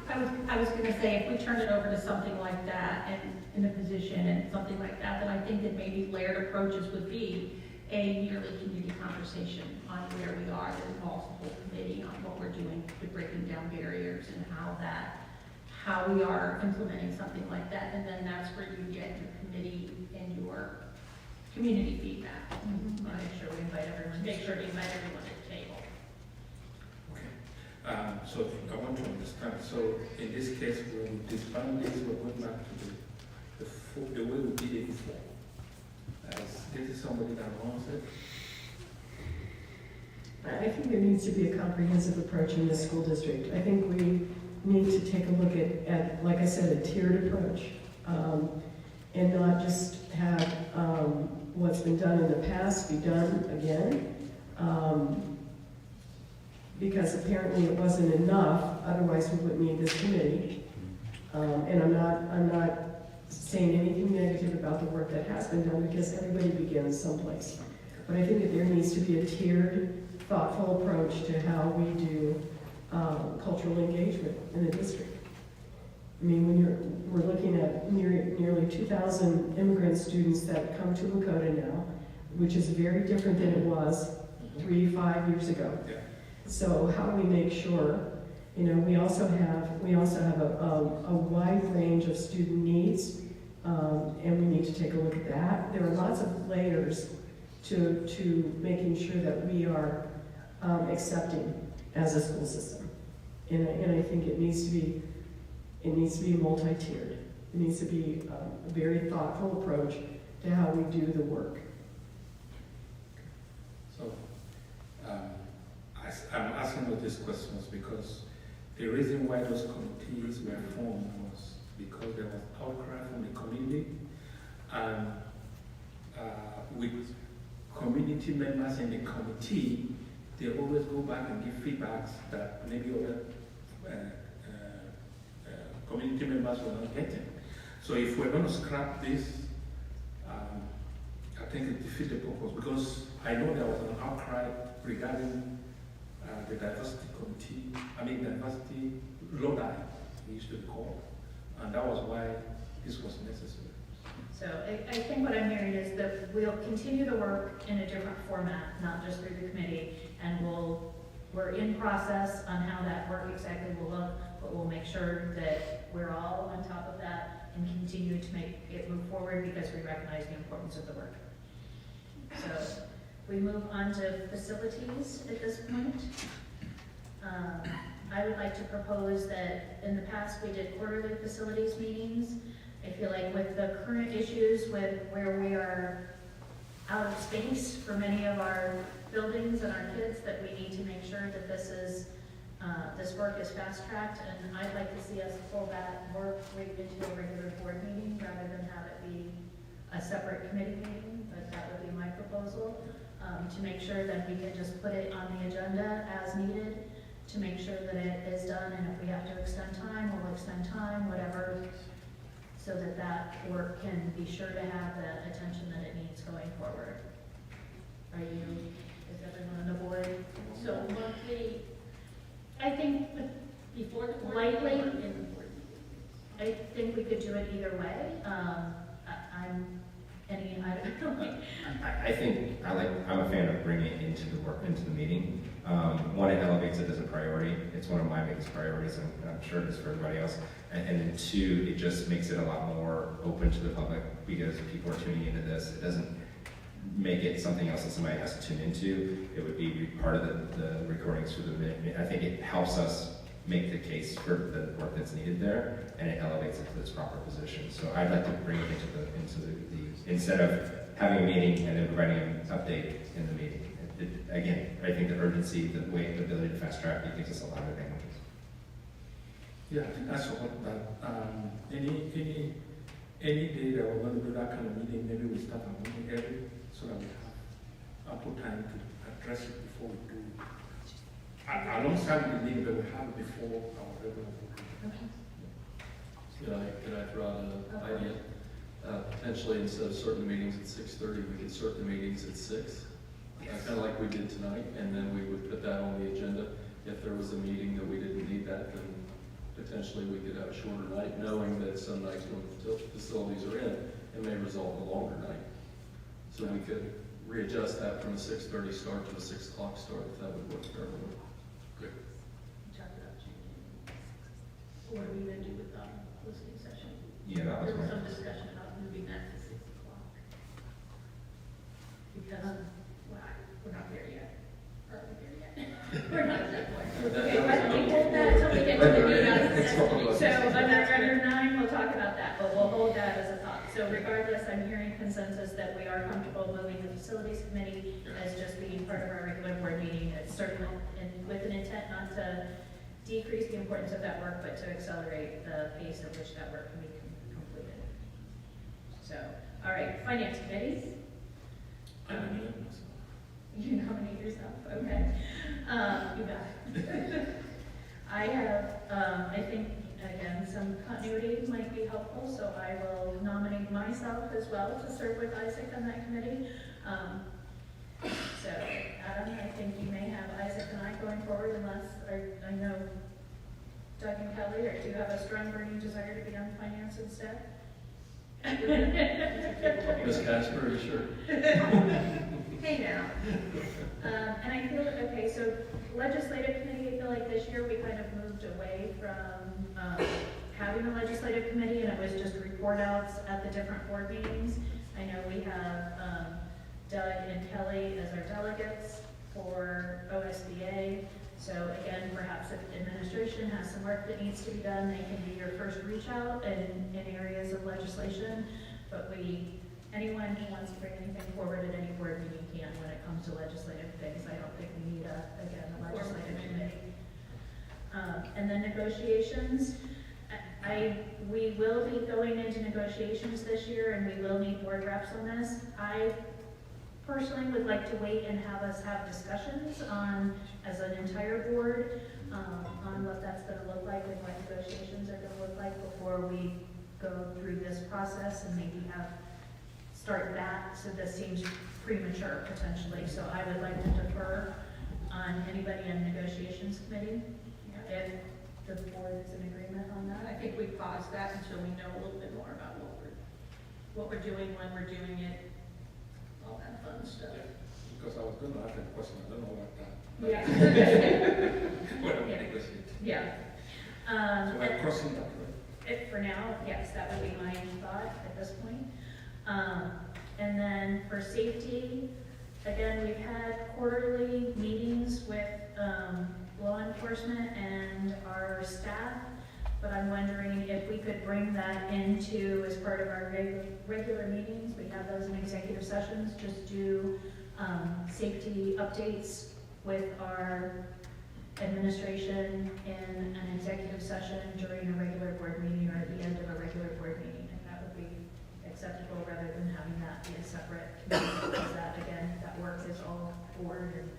I was gonna say, if we turn it over to something like that and in a position and something like that, then I think that maybe layered approaches would be a yearly community conversation on where we are that involves the whole committee on what we're doing with breaking down barriers and how we are implementing something like that. And then that's where you get your committee and your community feedback. Make sure we invite everyone. Make sure to invite everyone to the table. Okay. So I want to understand. So in this case, when we disband this, we're going back to the way we did it before. This is somebody that wants it. I think there needs to be a comprehensive approach in this school district. I think we need to take a look at like I said, a tiered approach, and not just have what's been done in the past be done again, because apparently it wasn't enough. Otherwise, we wouldn't need this committee. And I'm not saying anything negative about the work that has been done, because everybody begins someplace. But I think that there needs to be a tiered, thoughtful approach to how we do cultural engagement in the district. I mean, we're looking at nearly 2,000 immigrant students that come to Lakota now, which is very different than it was 3-5 years ago. Yeah. So how do we make sure, you know, we also have a wide range of student needs, and we need to take a look at that. There are lots of layers to making sure that we are accepting as a school system, and I think it needs to be multi-tiered. It needs to be a very thoughtful approach to how we do the work. So I'm asking all these questions because the reason why those committees were formed was because there was outcry from the community, and with community members in the committee, they always go back and give feedbacks that maybe other community members were not getting. So if we're going to scrap this, I think it defeats the purpose, because I know there was an outcry regarding the diversity committee, diversity Lodi, it used to be called, and that was why this was necessary. So I think what I'm hearing is that we'll continue the work in a different format, not just through the committee, and we're in process on how that work exactly will look, but we'll make sure that we're all on top of that and continue to make it move forward, because we recognize the importance of the work. So we move on to facilities at this point. I would like to propose that in the past we did quarterly facilities meetings. I feel like with the current issues with where we are out of space for many of our buildings and our kids, that we need to make sure that this work is fast-tracked, and I'd like to see us pull that work right into a regular board meeting rather than have it be a separate committee meeting, but that would be my proposal, to make sure that we can just put it on the agenda as needed, to make sure that it is done, and if we have to extend time, we'll extend time, whatever, so that that work can be sure to have the attention that it needs going forward. Is everyone on the board? So monthly, I think before the board Likely. meeting or in the board meeting? I think we could do it either way. I don't know. I think I'm a fan of bringing it into the meeting. One, it elevates it as a priority. It's one of my biggest priorities, and I'm sure it is for everybody else. And then two, it just makes it a lot more open to the public because people are tuning into this. It doesn't make it something else that somebody has to tune into. It would be part of the recordings for the minute. I think it helps us make the case for the work that's needed there, and it elevates it to its proper position. So I'd like to bring it into the instead of having a meeting and then providing an update in the meeting. Again, I think the urgency, the ability to fast track it gives us a lot of advantages. Yeah, I think that's what that, any day that we're going to do that kind of meeting, maybe we start a meeting early so that we have ample time to address it before we do. Alongside the meeting, but we have it before our regular board. Could I throw out an idea? Potentially, instead of starting the meetings at 6:30, we could start the meetings at 6. Kind of like we did tonight, and then we would put that on the agenda. If there was a meeting that we didn't need that, then potentially we could have a shorter night, knowing that some nights when facilities are in, it may result in a longer night. So we could readjust that from a 6:30 start to a 6 o'clock start, if that would work for everyone. Great. Talked about changing. What are we gonna do with the listening session? Yeah, that was There was my. some discussion about moving that to 6 o'clock. Because, well, we're not there yet. Are we there yet? We're not at that point. Okay, why don't we hold that until we get to the meeting? So under 9, we'll talk about that, but we'll hold that as a thought. So regardless, I'm hearing consensus that we are comfortable moving the facilities committee as just being part of our regular board meeting. It's certainly, and with an intent not to decrease the importance of that work, but to accelerate the pace at which that work can be completed. So, all right, finance committee. I nominate myself. You nominate yourself, okay. You got it. I have, I think, again, some continuity might be helpful, so I will nominate myself as well to serve with Isaac on that committee. So, Adam, I think you may have Isaac and I going forward unless, I know Doug and Kelly, or do you have a strong burning desire to be on finance instead? Ms. Casper, are you sure? Hey now. And I feel, okay, so legislative committee, I feel like this year we kind of moved away from having a legislative committee, and it was just report outs at the different board meetings. I know we have Doug and Kelly as our delegates for OSBA. So again, perhaps if administration has some work that needs to be done, they can be your first reach out in areas of legislation. But anyone who wants to bring anything forward at any board meeting can when it comes to legislative things. I don't think we need a legislative committee. And then negotiations. We will be going into negotiations this year, and we will need board reps on this. I personally would like to wait and have us have discussions on, as an entire board, on what that's going to look like and what negotiations are going to look like before we go through this process and maybe start that. So this seems premature potentially. So I would like to defer on anybody in negotiations committee if the board is in agreement on that. I think we pause that until we know a little bit more about what we're doing, when we're doing it, all that fun stuff. Because I was going to ask a question, I don't know what that. Yeah. What I'm negotiating. Yeah. So we're crossing that, right? For now, yes, that would be my thought at this point. And then for safety, again, we've had quarterly meetings with law enforcement and our staff, but I'm wondering if we could bring that into as part of our regular meetings. We have those in executive sessions, just do safety updates with our administration in an executive session during a regular board meeting or at the end of a regular board meeting, if that would be acceptable rather than having that be a separate committee, because that, again, that work is all board and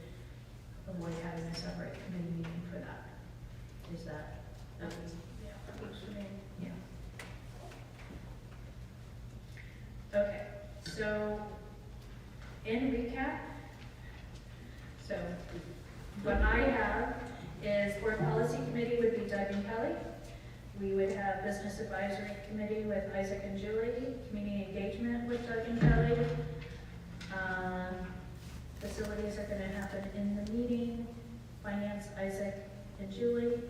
avoid having a separate committee meeting for that. Is that? Yeah, that works for me. Yeah. Okay, so in recap, so what I have is board policy committee would be Doug and Kelly. We would have business advisory committee with Isaac and Julie, community engagement with Doug and Kelly. Facilities are gonna happen in the meeting, finance, Isaac and Julie,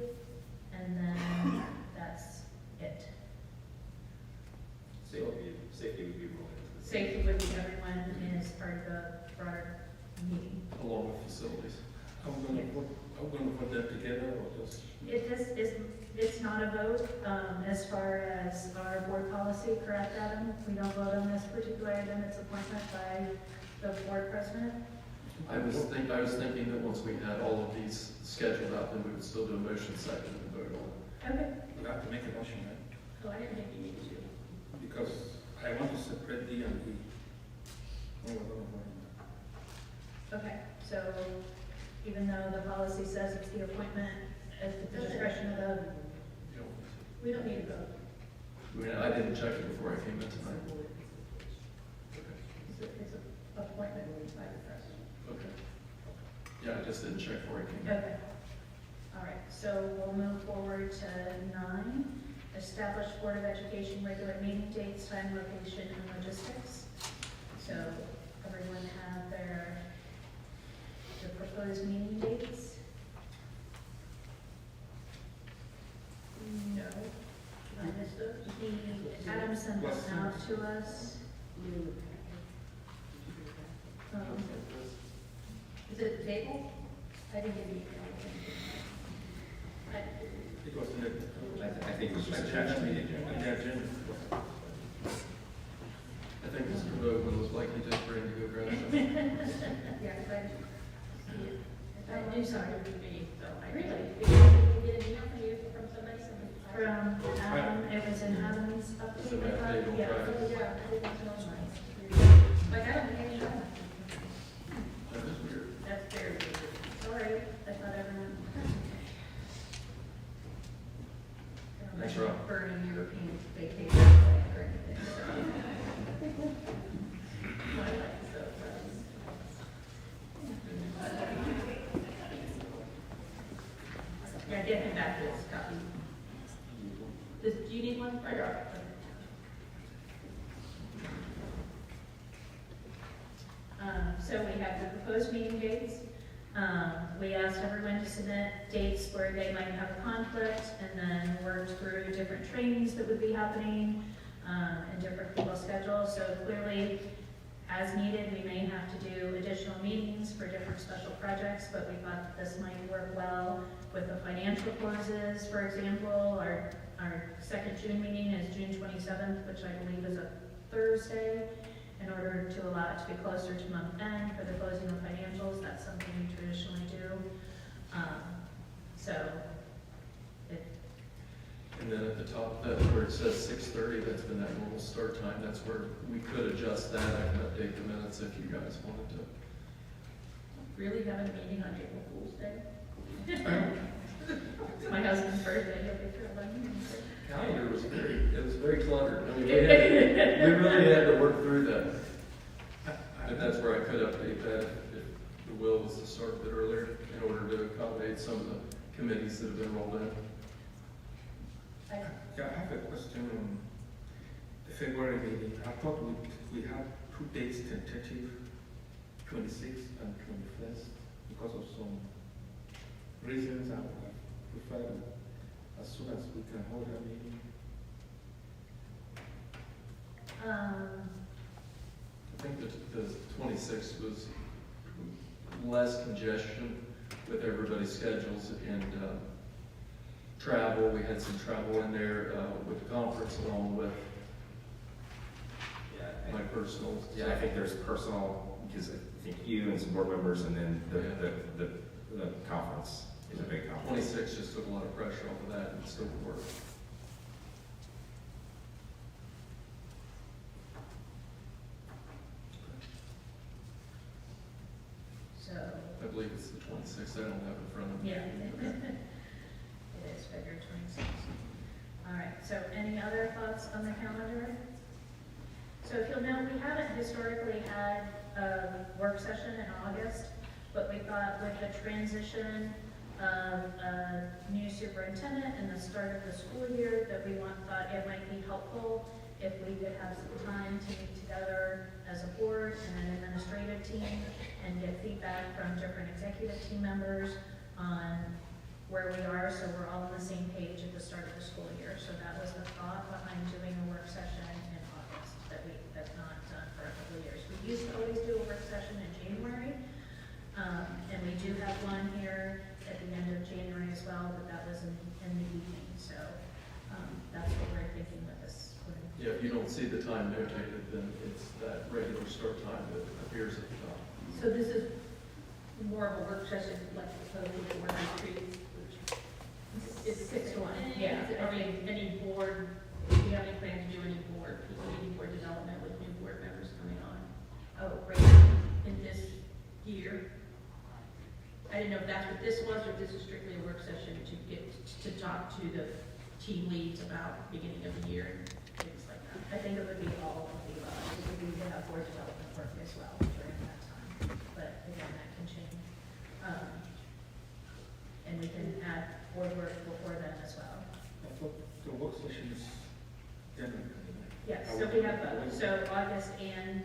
and then that's it. Safety would be rolled into the. Safety would be everyone as part of the broader meeting. Along with facilities. I'm gonna put that together or just, It's not a vote, as far as our board policy, correct, Adam? We don't vote on this particular item, it's appointment by the board president. I was thinking that once we had all of these scheduled out, then we would still do a motion second and vote on it. Okay. we have to make a motion, right? Oh, I didn't think you needed to. Because I want to separate D and E. Oh, we're gonna vote on Okay, so even though the policy says it's the appointment at the discretion of the, We don't need a vote. I mean, I didn't check it before I came in tonight. it's an appointment by the president. Okay. Yeah, I just didn't check before I came in. Okay. All right, so we'll move forward to 9, establish Board of Education regular meeting dates, time, location, and logistics. So everyone have their proposed meeting dates? No. I missed those. Adam sent them out to us. Is it at the table? I didn't get the it. It was in the. I think it was just attached to the agenda. The agenda. I think Mr. Vogel was likely just ready to go grab something. Yeah, because I knew something would be, so I really, Really? did you get an email from you, from somebody? From Adam, it was in Adam's update. Is it my update on Yeah. Friday? Yeah, I didn't know. Like, I don't think any of them. That is weird. That's very weird. Sorry, I thought everyone. Thanks, Rob. Burning European vacation plan or anything, so. My life is so fun. Yeah, get him back this copy. Do you need one? I got it. So we have the proposed meeting dates. We asked everyone to submit dates where they might have a conflict, and then worked through different trainings that would be happening, and different people's schedules. So clearly, as needed, we may have to do additional meetings for different special projects, but we thought this might work well with the financial closes, for example. Our second June meeting is June 27th, which I believe is a Thursday, in order to allow it to be closer to month end for the closing of financials. That's something we traditionally do. So, And then at the top, that's where it says 6:30, that's been that normal start time. That's where we could adjust that. I can update the minutes if you guys wanted to. really having a meeting on April Fool's Day? It's my husband's birthday, he'll be thrilled on me. Calendar was very cluttered. I mean, we really had to work through that. But that's where I could update that if the will was to start a bit earlier in order to accommodate some of the committees that have been rolled in. Yeah, I have a question on the February meeting. I thought we had 2 dates tentative, 26th and 21st, because of some reasons. I would prefer as soon as we can hold a meeting. I think the 26th was less congestion with everybody's schedules and travel. We had some travel in there with the conference along with Yeah, my personal. yeah, I think there's personal, because I think you and some board members, and then the conference is a big conference. 26 just took a lot of pressure off of that and still worked. So, I believe it's the 26th. I don't have it in front of me. yeah. It is February 26th. All right, so any other thoughts on the calendar? So if you'll note, we haven't historically had a work session in August, but we thought with the transition of a new superintendent and the start of the school year, that thought it might be helpful if we could have some time to meet together as a board and an administrative team and get feedback from different executive team members on where we are, so we're all on the same page at the start of the school year. So that was the thought behind doing a work session in August that we have not done for a couple of years. We used to always do a work session in January, and we do have one here at the end of January as well, but that was in the evening. So that's what we're thinking with this. Yeah, if you don't see the time notated, then it's that regular start time that appears at the top. So this is more of a work session, like opposed to work retreat, which is 6 to 1. Yeah. Are we, any board, do you have any plans to do any board development with new board members coming on? Oh, great. In this year? I didn't know if that's what this was, or if this is strictly a work session to talk to the team leads about beginning of the year and things like that. I think it would be all of the above. It would be to have board development work as well during that time. But again, that can change. And we can add board work before then as well. I thought the work session is January. Yes, so we have both. So August and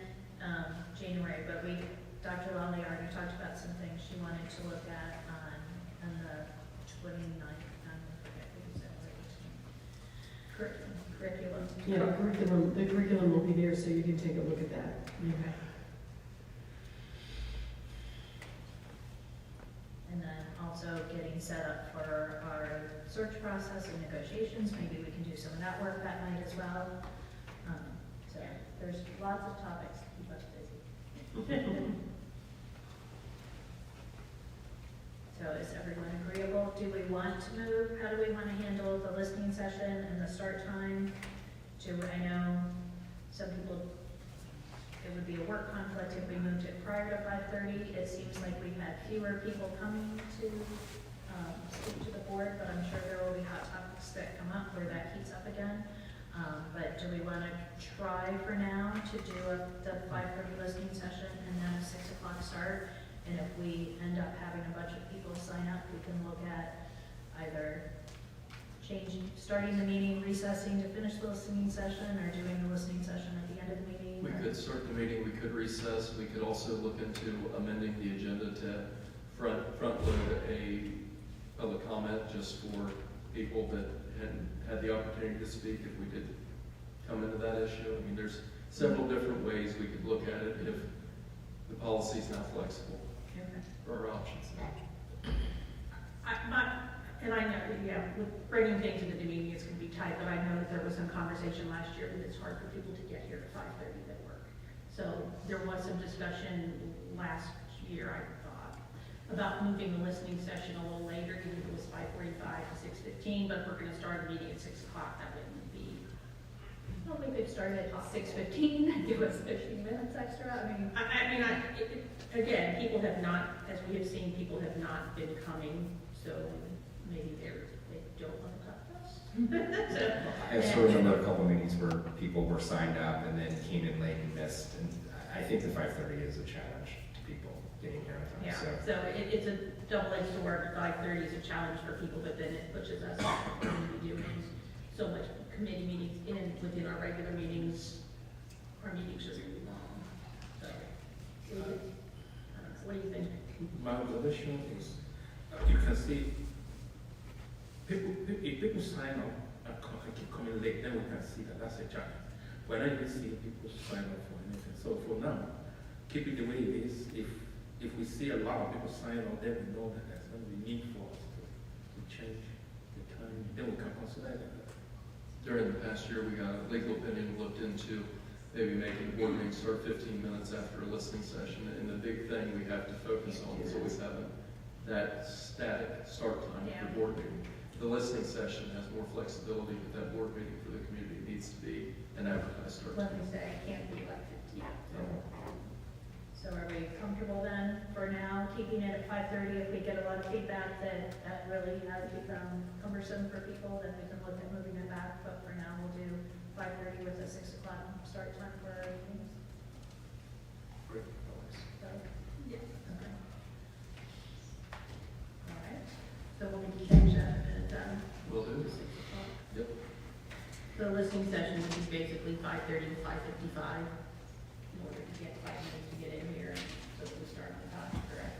January, but Dr. Lally already talked about some things she wanted to look at on the 29th. I forget what you said. Curriculum. Yeah, the curriculum will be there, so you can take a look at that. Okay. And then also getting set up for our search process and negotiations. Maybe we can do some of that work that night as well. So there's lots of topics to keep us busy. So is everyone agreeable? Do we want to move? How do we want to handle the listening session and the start time? I know some people, it would be a work conflict if we moved it prior to 5:30. It seems like we've had fewer people coming to speak to the board, but I'm sure there will be hot topics that come up where that heats up again. But do we want to try for now to do the 5:30 listening session and then a 6 o'clock start? And if we end up having a bunch of people sign up, we can look at either starting the meeting, recessing to finish the listening session, or doing the listening session at the end of the meeting. We could start the meeting, we could recess, we could also look into amending the agenda to front load a public comment just for people that hadn't had the opportunity to speak if we did come into that issue. I mean, there's several different ways we could look at it if the policy's not flexible for our options. And I know, yeah, with bringing things into the meeting, it's going to be tight, but I know that there was some conversation last year that it's hard for people to get here at 5:30 at work. So there was some discussion last year, I thought, about moving the listening session a little later, even if it was 5:45 to 6:15, but if we're going to start a meeting at 6 o'clock, that wouldn't be. Well, we could start at 6:15 and give us 15 minutes extra. Again, people have not, as we have seen, people have not been coming, so maybe they don't want to talk to us. I still remember a couple of meetings where people were signed up and then came in late and missed, and I think the 5:30 is a challenge to people getting here on Yeah, time, so it's a double-edged sword. 5:30 is a challenge for people, but then it pushes us to be doing so much committee meetings within our regular meetings. Our meetings are really long. So, I don't know, what do you think? My observation is, you can see, if people sign up and keep coming late, then we can see that that's a challenge. But I didn't see people sign up for anything. So for now, keep it the way it is. If we see a lot of people sign up, then we know that there's going to be need for us to change the time. Then we can consider that. During the past year, we got a legal opinion looked into maybe making the board meeting start 15 minutes after a listening session. And the big thing we have to focus on is always having that static start time for board meeting. The listening session has more flexibility, but that board meeting for the community needs to be an advertised start Let time. me say, it can't be like 15. So are we comfortable then, for now, keeping it at 5:30? If we get a lot of feedback that really has become cumbersome for people, then we can look at moving it back. But for now, we'll do 5:30 with a 6 o'clock start time for our meetings. Great. So, Yeah. okay. All right. So we'll need to change that at Will do. 6 o'clock. Yep. The listening session would be basically 5:30 to 5:55 in order to get 5 minutes to get in here, so that we start on time, correct?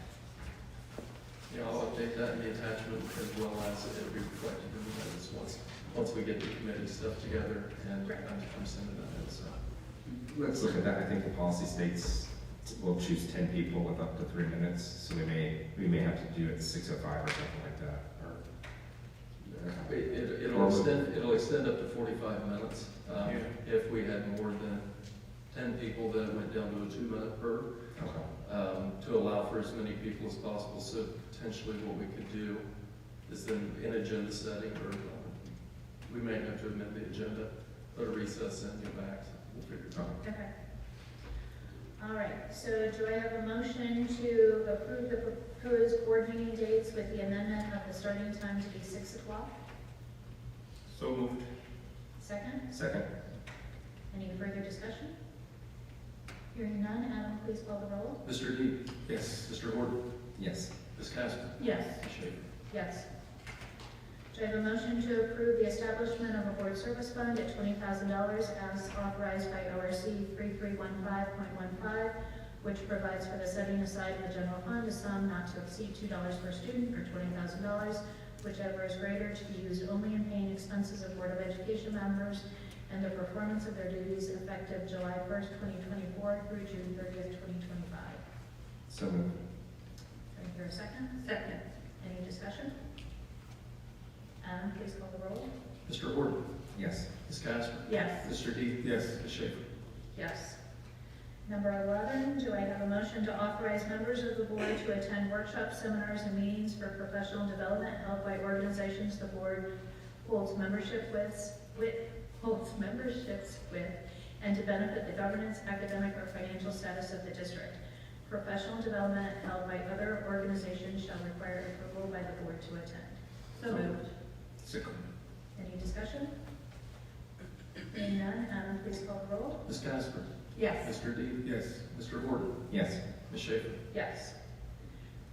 Yeah, I'll update that in the attachment as well as it'll be reflected in the minutes once we get the committee stuff together and I'm sending that in, so. Let's look at that. I think the policy states we'll choose 10 people with up to 3 minutes, so we may have to do it 6:05 or something like that. Or, It'll extend up to 45 minutes. If we had more than 10 people, then it went down to a 2-minute per, to allow for as many people as possible. So potentially what we could do is then in agenda setting, or we may have to amend the agenda, put a recess in, go back, we'll figure it out. Okay. All right, so do I have a motion to approve the proposed board meeting dates with the amendment of the starting time to be 6 o'clock? So moved. Second? Second? Any further discussion? Hearing none, Adam, please call the roll. Mr. Deeb? Yes. Mr. Horton? Yes. Ms. Casper? Yes. Ms. Schaefer? Yes. Do I have a motion to approve the establishment of a board service fund at $20,000 as authorized by ORC 3315.15, which provides for the setting aside of the general fund a sum not to exceed $2 per student or $20,000, whichever is greater, to be used only in paying expenses of Board of Education members and the performance of their duties effective July 1st, 2024 through June 30th, 2025. So moved. Can I hear a second? Second. Any discussion? Adam, please call the roll. Mr. Horton? Yes. Ms. Casper? Yes. Mr. Deeb? Yes. Ms. Schaefer? Yes. Number 11, do I have a motion to authorize members of the board to attend workshops, seminars, and meetings for professional development held by organizations the board holds memberships with, and to benefit the governance, academic, or financial status of the district? Professional development held by other organizations shall require approval by the board to attend. So moved. Second. Any discussion? Hearing none, Adam, please call the roll. Ms. Casper? Yes. Mr. Deeb? Yes. Mr. Horton? Yes. Ms. Schaefer? Yes.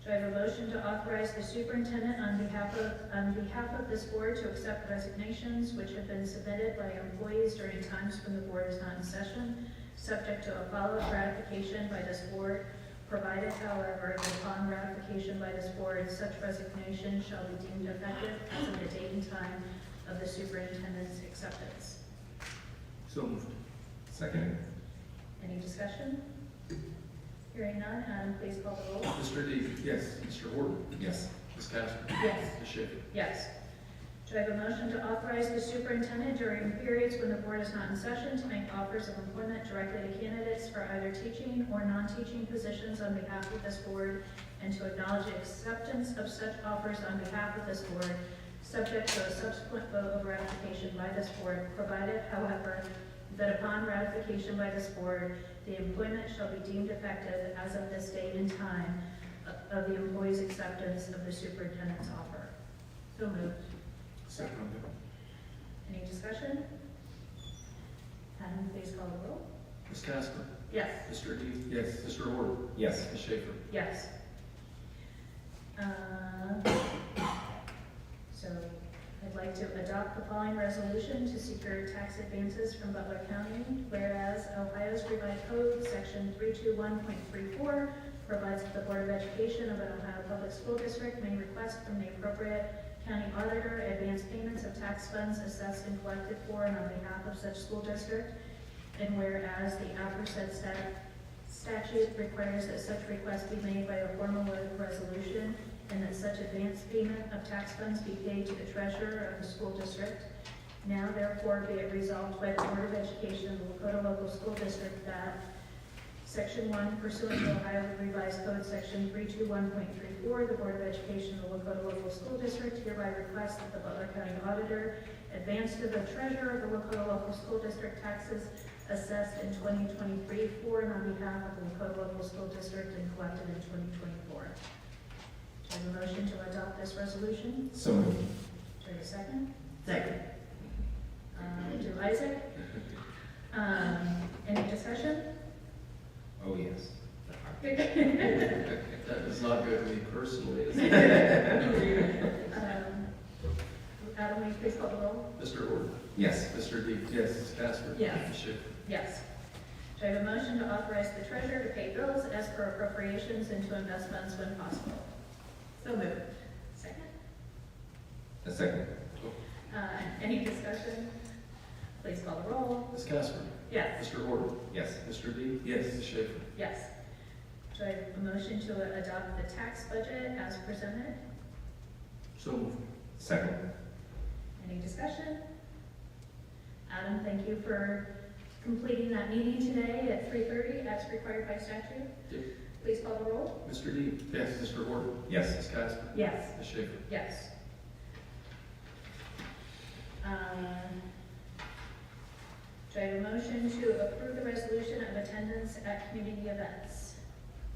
Do I have a motion to authorize the superintendent on behalf of this board to accept resignations which have been submitted by employees during times when the board is not in session, subject to a follow-up ratification by this board, provided, however, that upon ratification by this board, such resignation shall be deemed effective as of the date and time of the superintendent's acceptance? So moved. Second? Any discussion? Hearing none, Adam, please call the roll. Mr. Deeb? Yes. Mr. Horton? Yes. Ms. Casper? Yes. Ms. Schaefer? Yes. Do I have a motion to authorize the superintendent during periods when the board is not in session to make offers of employment directly to candidates for either teaching or non-teaching positions on behalf of this board, and to acknowledge acceptance of such offers on behalf of this board, subject to a subsequent vote of ratification by this board, provided, however, that upon ratification by this board, the employment shall be deemed effective as of this date and time of the employee's acceptance of the superintendent's offer? So moved. Second. Any discussion? Adam, please call the roll. Ms. Casper? Yes. Mr. Deeb? Yes. Mr. Horton? Yes. Ms. Schaefer? Yes. So I'd like to adopt the following resolution to secure tax advances from Butler County, whereas Ohio's Revised Code, Section 321.34, provides that the Board of Education of an Ohio Public School District may request from the appropriate county auditor advance payments of tax funds assessed and collected for and on behalf of such school district. And whereas the aforesaid statute requires that such request be made by a formal resolution, and that such advance payment of tax funds be paid to the treasurer of the school district, now therefore be it resolved by the Board of Education of the Lakota Local School District that Section 1 pursuant to Ohio Revised Code Section 321.34, the Board of Education of the Lakota Local School District hereby requests that the Butler County Auditor advance to the treasurer of the Lakota Local School District taxes assessed in 2023 for and on behalf of the Lakota Local School District and collected in 2024. Do I have a motion to adopt this resolution? So moved. Do I have a second? Second. To Isaac. Any discussion? Oh, yes. That does not go to me personally. Is it? Adam, will you please call the roll? Mr. Horton? Yes. Mr. Deep? Yes. Ms. Casper? Yes. Ms. Schaefer? Yes. Do I have a motion to authorize the treasurer to pay bills as per appropriations into investments when possible? So moved. Second? A second. Any discussion? Please call the roll. Ms. Casper? Yes. Mr. Horton? Yes. Mr. Deep? Yes. Ms. Schaefer? Yes. Do I have a motion to adopt the tax budget as presented? So moved. Second. Any discussion? Adam, thank you for completing that meeting today at 3:30 as required by statute. Yep. Please call the roll. Mr. Deep? Yes. Mr. Horton? Yes. Ms. Casper? Yes. Ms. Schaefer? Yes. Do I have a motion to approve the resolution of attendance at community events?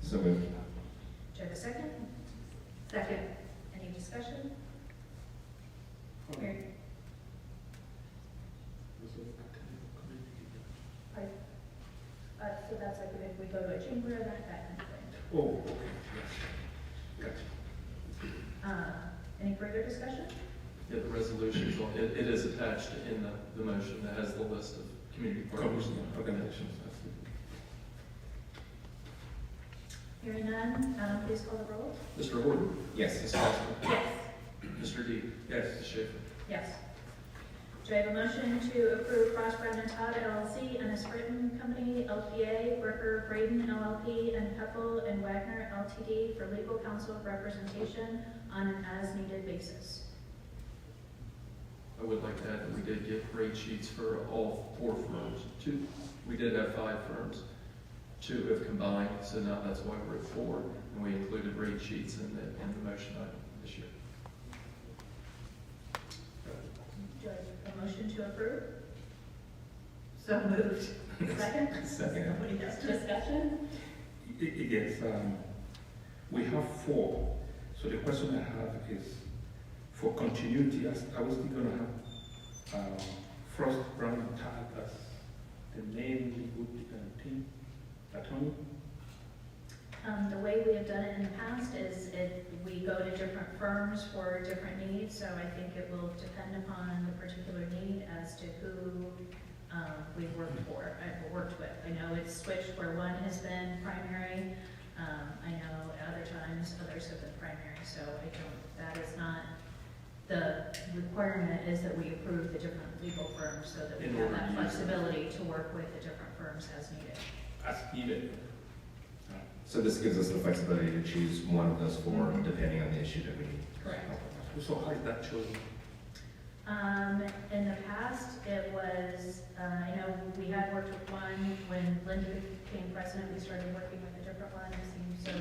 So moved. Do I have a second? Second. Any discussion? Here. So that's like if we go to a chamber event, that kind of thing. Oh, okay, yes. Gotcha. Any further discussion? Yeah, the resolution is, it is attached in the motion that has the list of community partners. Organizations. Hearing none, please call the roll. Mr. Horton? Yes. Ms. Casper? Yes. Mr. Deep? Yes. Ms. Schaefer? Yes. Do I have a motion to approve Frost Brown and Todd LLC and a Britton Company LPA, Brooker Braden LLP, and Peppel and Wagner LTD for legal counsel representation on an as-needed basis? I would like to add that we did get rate sheets for all 4 firms. We did have 5 firms. 2 have combined, so now that's why we're at 4, and we included rate sheets in the motion item this year. Do I have a motion to approve? So moved. Second? Second. Nobody has discussion? Yes, we have 4. So the question I have is, for continuity, are we still going to have Frost, Brown, and Todd as the main legal team attorney? The way we have done it in the past is we go to different firms for different needs, so I think it will depend upon the particular need as to who we've worked with. I know it's switched where one has been primary. I know at other times others have been primary, so that is not, the requirement is that we approve the different legal firms so that we have that flexibility to work with the different firms as needed. As needed. So this gives us the flexibility to choose one of those 4 depending on the issue that we need. Correct. So how is that chosen? In the past, it was, I know we had worked with one when Linda became president, we started working with a different one. So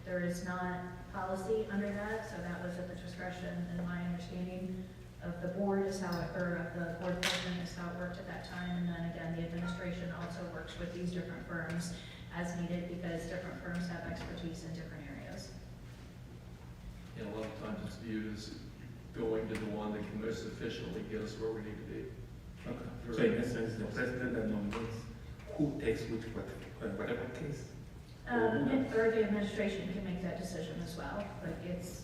there is not policy under that, so that was at the discretion, and my understanding of the board is how it, or of the board president is how it worked at that time. And then again, the administration also works with these different firms as needed because different firms have expertise in different areas. And a lot of times it's viewed as going to the one that can most efficiently get us where we need to be. Okay. So in essence, the president that nominates who takes whatever case? Or the administration can make that decision as well, but it's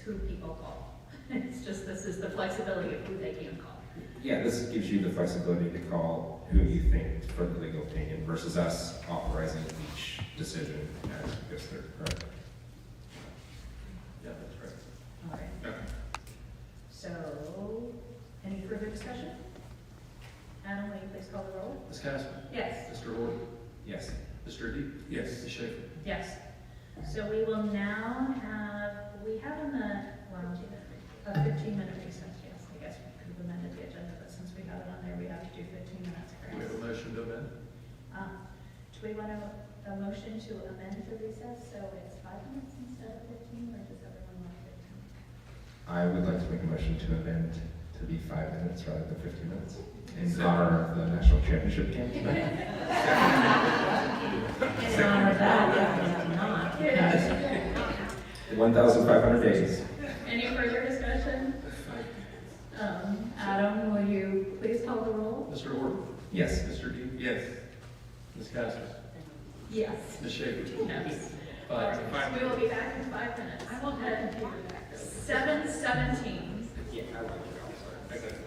who people call. It's just, this is the flexibility of who they can call. Yeah, this gives you the flexibility to call who you think for the legal opinion versus us authorizing each decision as it goes through, correct? Yeah, that's right. All right. Okay. So, any further discussion? Adam, will you please call the roll? Ms. Casper? Yes. Mr. Horton? Yes. Mr. Deep? Yes. Ms. Schaefer? Yes. So we will now we have in the, well, a 15-minute recess, yes, I guess we could have amended the agenda, but since we have it on there, we have to do 15 minutes, Do we have a correct? motion to amend? Do we want a motion to amend the recess, so it's 5 minutes instead of 15, or does everyone want 15? I would like to make a motion to amend to be 5 minutes rather than 15 minutes in honor of the national championship game tonight. In honor of that, not. 1,500 days. Any further discussion? Adam, will you please call the roll? Mr. Horton? Yes. Mr. Deep? Yes. Ms. Casper? Yes. Ms. Schaefer? Yes. Five. We will be back in 5 minutes. I won't have a computer back. 7:17. Yeah, I like it. I'm sorry.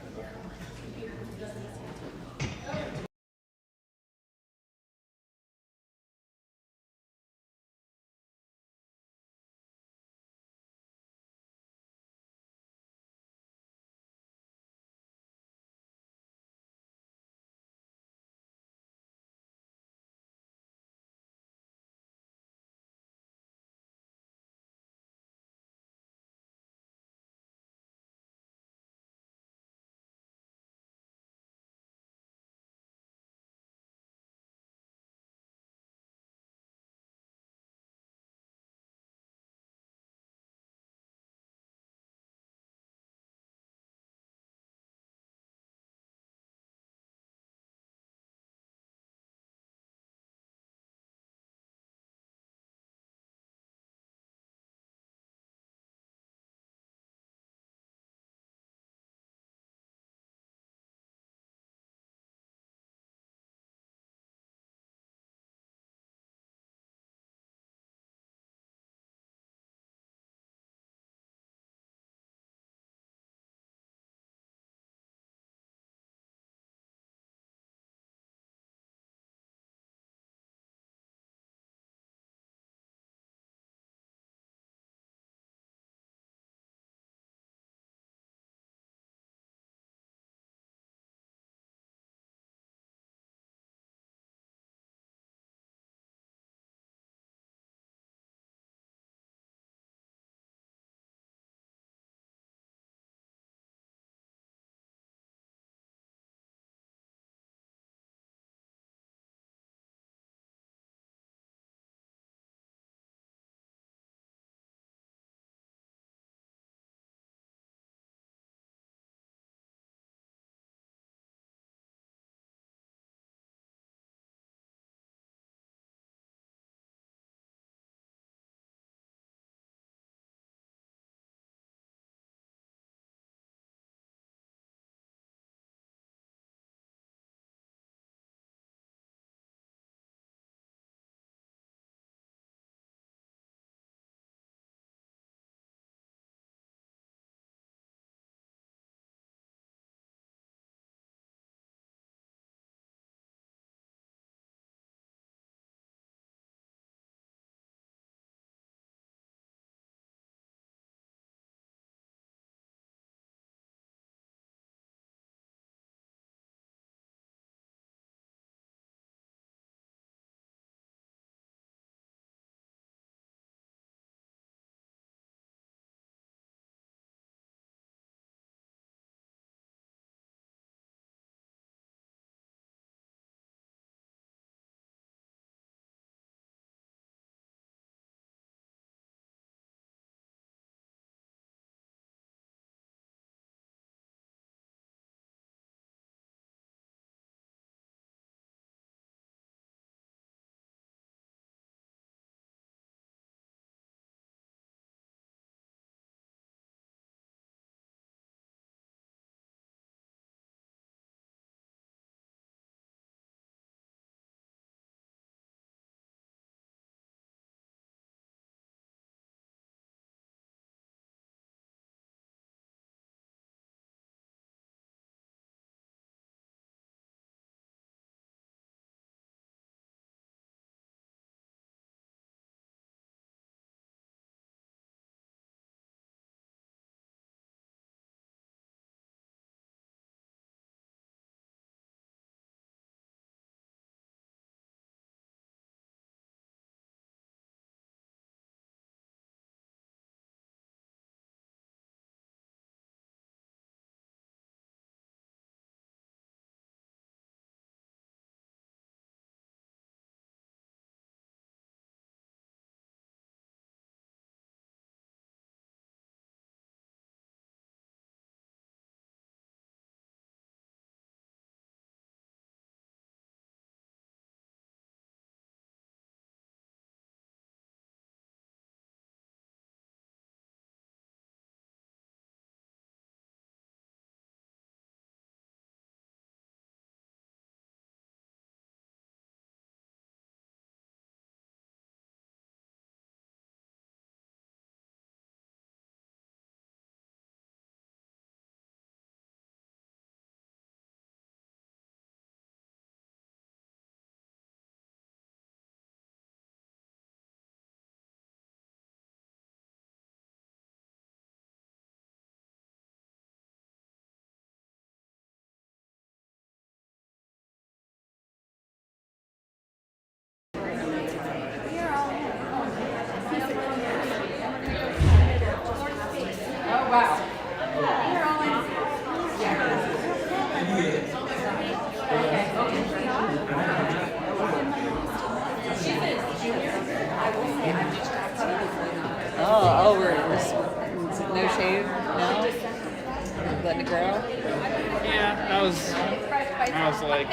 Yeah, I was like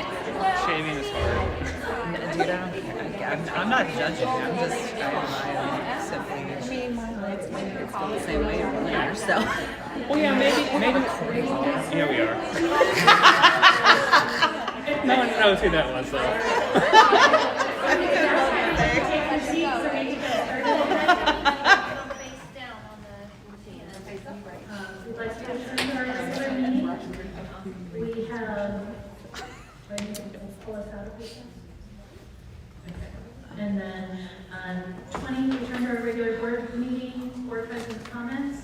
shaving his heart. Dude, I'm not judging. I'm just simply feel the same way earlier. So. Well, yeah, maybe. Yeah, we are. No one knows who that was, though. We'd like to adjourn our regular meeting. We have, are you going to pull us out of this? And then on 20, we turn to our regular board meeting, board president's comments.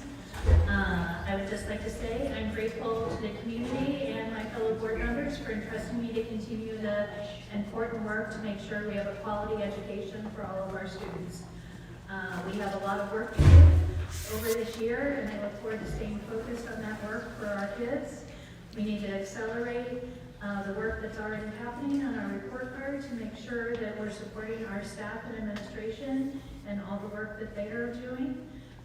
I would just like to say I'm grateful to the community and my fellow board members for entrusting me to continue the important work to make sure we have a quality education for all of our students. We have a lot of work to do over this year, and I look forward to staying focused on that work for our kids. We need to accelerate the work that's already happening on our report card to make sure that we're supporting our staff and administration and all the work that they are doing.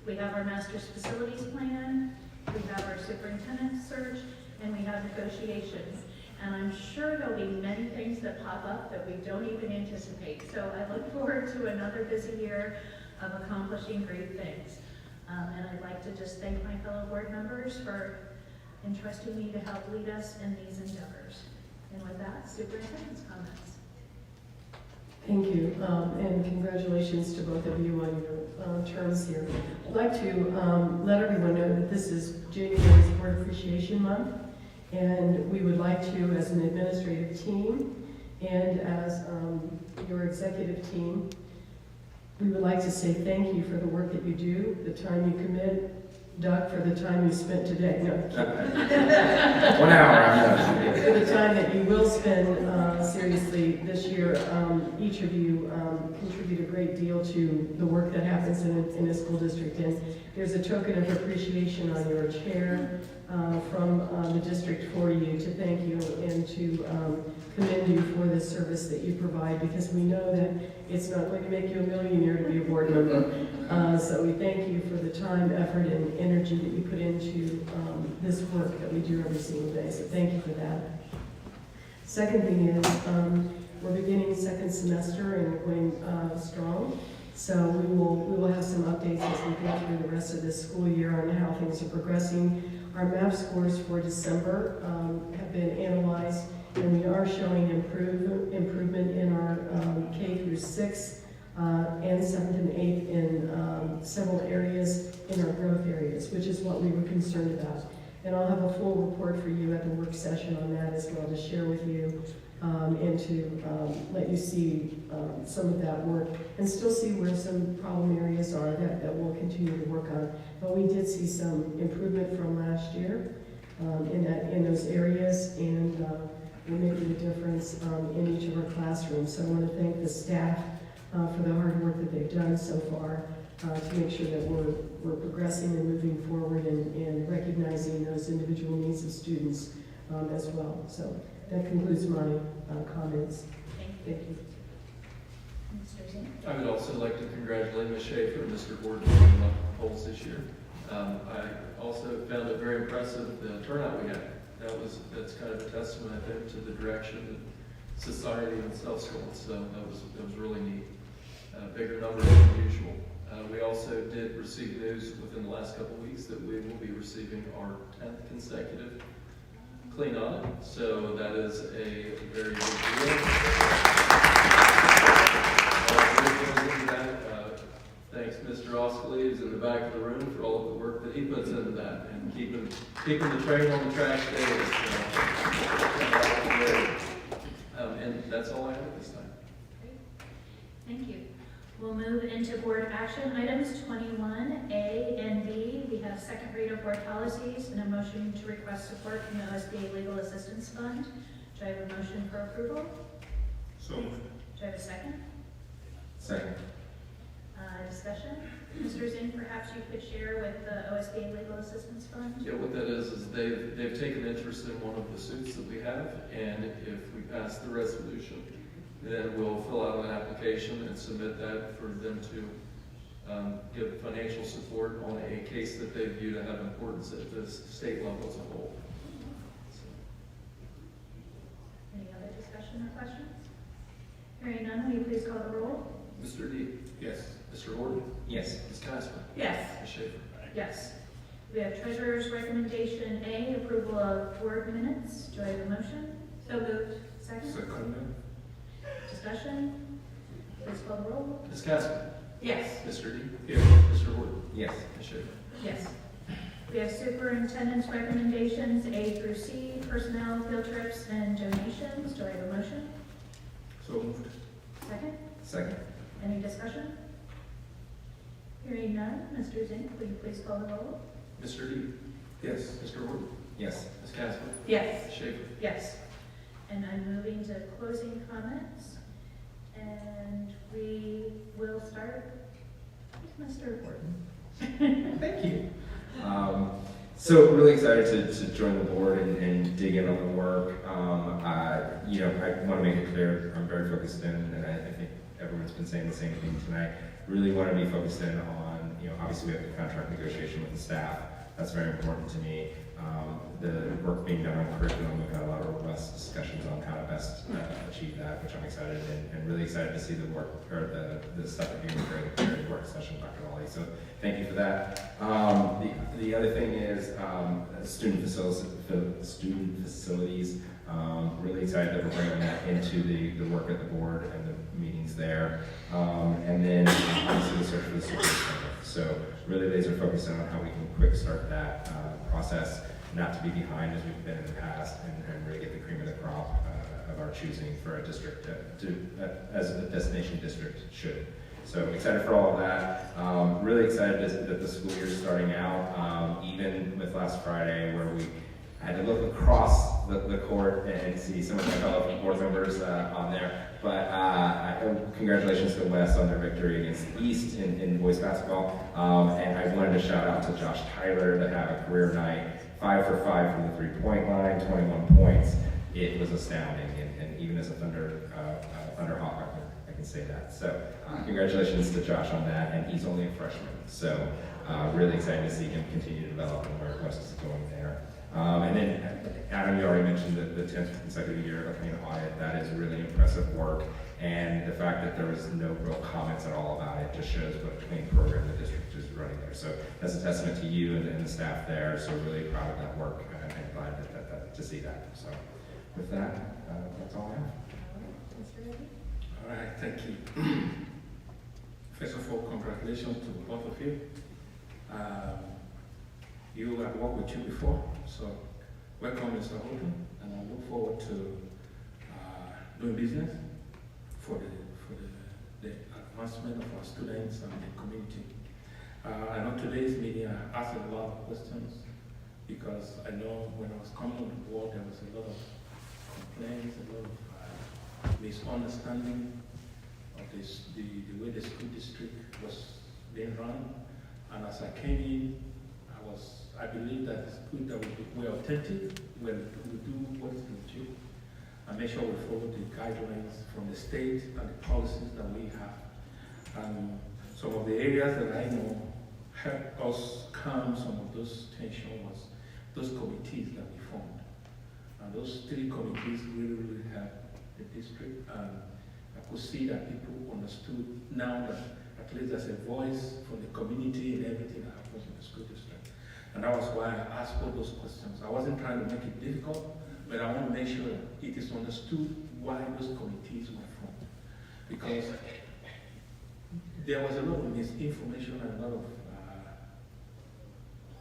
We have our master's facilities plan, we have our superintendent search, and we have negotiations. And I'm sure there'll be many things that pop up that we don't even anticipate. So I look forward to another busy year of accomplishing great things. And I'd like to just thank my fellow board members for entrusting me to help lead us in these endeavors. And with that, superintendent's comments. Thank you, and congratulations to both of you on your terms here. I'd like to let everyone know that this is January's Board Appreciation Month, and we would like to, as an administrative team and as your executive team, we would like to say thank you for the work that you do, the time you commit. Doug, for the time you spent today. No. 1 hour, I'm done. For the time that you will spend seriously this year, each of you contribute a great deal to the work that happens in a school district. And there's a token of appreciation on your chair from the district for you to thank you and to commend you for the service that you provide, because we know that it's not going to make you a millionaire to be a board member. So we thank you for the time, effort, and energy that you put into this work that we do every single day. So thank you for that. Second thing is, we're beginning second semester and we're going strong. So we will have some updates as we go through the rest of this school year on how things are progressing. Our MAP scores for December have been analyzed, and we are showing improvement in our K through 6 and 7th and 8th in several areas in our growth areas, which is what we were concerned about. And I'll have a full report for you at the work session on that as well to share with you and to let you see some of that work and still see where some problem areas are that we'll continue to work on. But we did see some improvement from last year in those areas, and we're making a difference in each of our classrooms. So I want to thank the staff for the hard work that they've done so far to make sure that we're progressing and moving forward and recognizing those individual needs of students as well. So that concludes my comments. Thank you. Mr. Zink? I would also like to congratulate Ms. Schaefer and Mr. Gordon on the polls this year. I also found it very impressive the turnout we had. That's kind of a testament, I think, to the direction that society and itself going. So that was really neat. Bigger numbers than usual. We also did receive news within the last couple of weeks that we will be receiving our 10th consecutive clean audit. So that is a very big deal. Thanks, Mr. Oscoli, who's in the back of the room, for all of the work that he puts into that and keeping the train on the tracks daily. And that's all I have at this time. Great. Thank you. We'll move into board action items 21A and B. We have second read of board policies and a motion to request support from the OSBA Legal Assistance Fund. Do I have a motion for approval? So moved. Do I have a second? Second. Discussion? Mr. Zinn, perhaps you could share with the OSBA Legal Assistance Fund? Yeah, what that is they've taken interest in one of the suits that we have, and if we pass the resolution, then we'll fill out an application and submit that for them to give financial support on a case that they view to have importance at the state level as a whole. We have treasurer's recommendation A, approval of board minutes. Do I have a motion? So moved. Second? Second. Discussion? Please call the roll. Ms. Casper. Yes. Mr. D. Here. Mr. Wood. Yes. Ms. Schaefer. Yes. We have superintendent's recommendations A through C, personnel, field trips, and donations. Do I have a motion? So moved. Second? Second. Any discussion? Hearing none, Mr. Zink, will you please call the roll? Mr. D. Yes. Mr. Wood. Yes. Ms. Casper. Yes. Ms. Schaefer. Yes. And I'm moving to closing comments. And we will start with Mr. Horton. Thank you. So really excited to join the board and dig in on the work. You know, I want to make it clear I'm very focused in, and I think everyone's been saying the same thing tonight. Really want to be focused in on, you know, obviously we have the contract negotiation with the staff. That's very important to me. The work being done on curriculum, we've had a lot of robust discussions on how to best achieve that, which I'm excited and really excited to see the work, or the stuff that you're doing during the work session, Dr. Wally. So thank you for that. The other thing is student facilities. Really excited that we're bringing that into the work at the board and the meetings there. And then obviously the search for the superintendent. So really laser focused on how we can quick start that process, not to be behind as we've been in the past, and really get the cream of the crop of our choosing for a district as a destination district should. So excited for all of that. Really excited that the school year is starting out, even with last Friday where we had to look across the court and see some of my fellow board members on there. But congratulations to West on their victory against East in boys basketball. And I wanted to shout out to Josh Tyler to have a career night, 5 for 5 from the three-point line, 21 points. It was astounding, and even as a Thunderhawk, I can say that. So congratulations to Josh on that, and he's only a freshman. So really excited to see him continue to develop and where West is going there. And then, Adam, you already mentioned the 10th consecutive year of a clean audit. That is really impressive work. And the fact that there was no real comments at all about it just shows what a clean program the district is running there. So that's a testament to you and the staff there. So really proud of that work and glad to see that. So with that, that's all I have. Mr. Reddy? All right, thank you. First of all, congratulations to both of you. I've worked with you before, so welcome, Mr. Holden, and I look forward to doing business for the advancement of our students and the community. I know today's meeting I asked a lot of questions because I know when I was coming on the board there was a lot of complaints, a lot of misunderstanding of the way the school district was being run. And as I came in, I believe that it's good that we're authentic, we do what is due, and make sure we follow the guidelines from the state and the policies that we have. And some of the areas that I know helped us calm some of those tension was those committees that we formed. And those 3 committees really helped the district. And I could see that people understood now that at least there's a voice from the community in everything that happens in the school district. And that was why I asked all those questions. I wasn't trying to make it difficult, but I want to make sure that it is understood why those committees were formed. Because there was a lot of misinformation and a lot of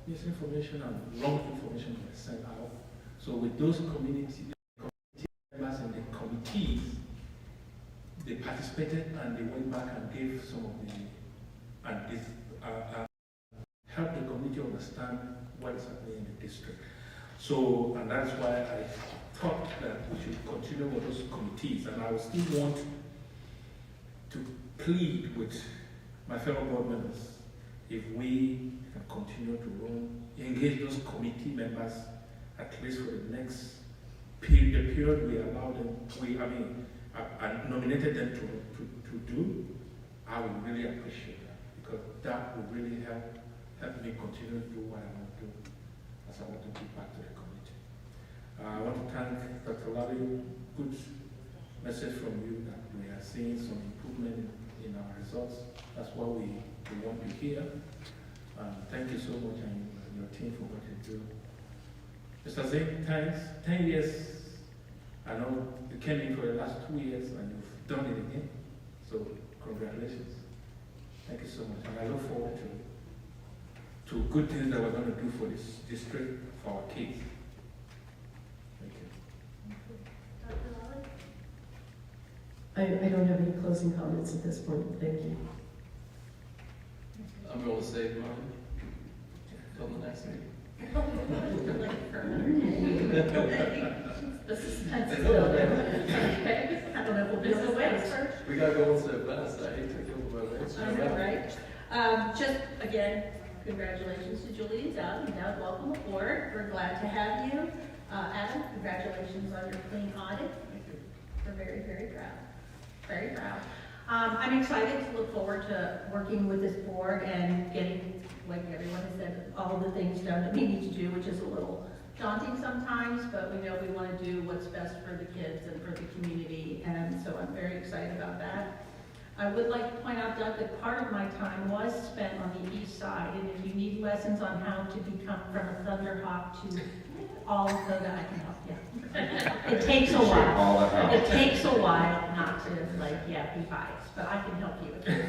misinformation and wrong information that was sent out. So with those community members and the committees, they participated and they went back and gave some of the, and this, help the community understand what is happening in the district. So, and that's why I thought that we should continue with those committees, and I would still want to plead with my fellow board members if we can continue to engage those committee members at least for the next period, the period we allow them, I nominated them to do. I would really appreciate that, because that would really help me continue to do what I want to do as I want to give back to the community. I want to thank Dr. Lally. Good message from you that we are seeing some improvement in our results. That's what we want to hear. Thank you so much, and your team for what you do. Mr. Zink, thanks. 10 years, I know you came in for the last 2 years and you've done it again. So congratulations. Thank you so much. And I look forward to good things that we're going to do for this district, for our kids. Thank you. Dr. Lally? I don't have any closing comments at this point. Thank you. I'm going to save mine until the next meeting. The suspense is still there. Okay. I don't know if we'll miss the waves first. We got going so fast, I hate to kill the moment. I know, right? Just, again, congratulations to Julie and Doug, and Doug, welcome aboard. We're glad to have you. Adam, congratulations on your clean audit. We're very, very proud. Very proud. I'm excited to look forward to working with this board and getting, like everyone has said, all of the things done that we need to do, which is a little daunting sometimes, but we know we want to do what's best for the kids and for the community, and so I'm very excited about that. I would like to point out, Doug, that part of my time was spent on the east side, and if you need lessons on how to become from a Thunderhawk to all of those, I can help you. It takes a while. It takes a while not to, be biased, but I can help you with it.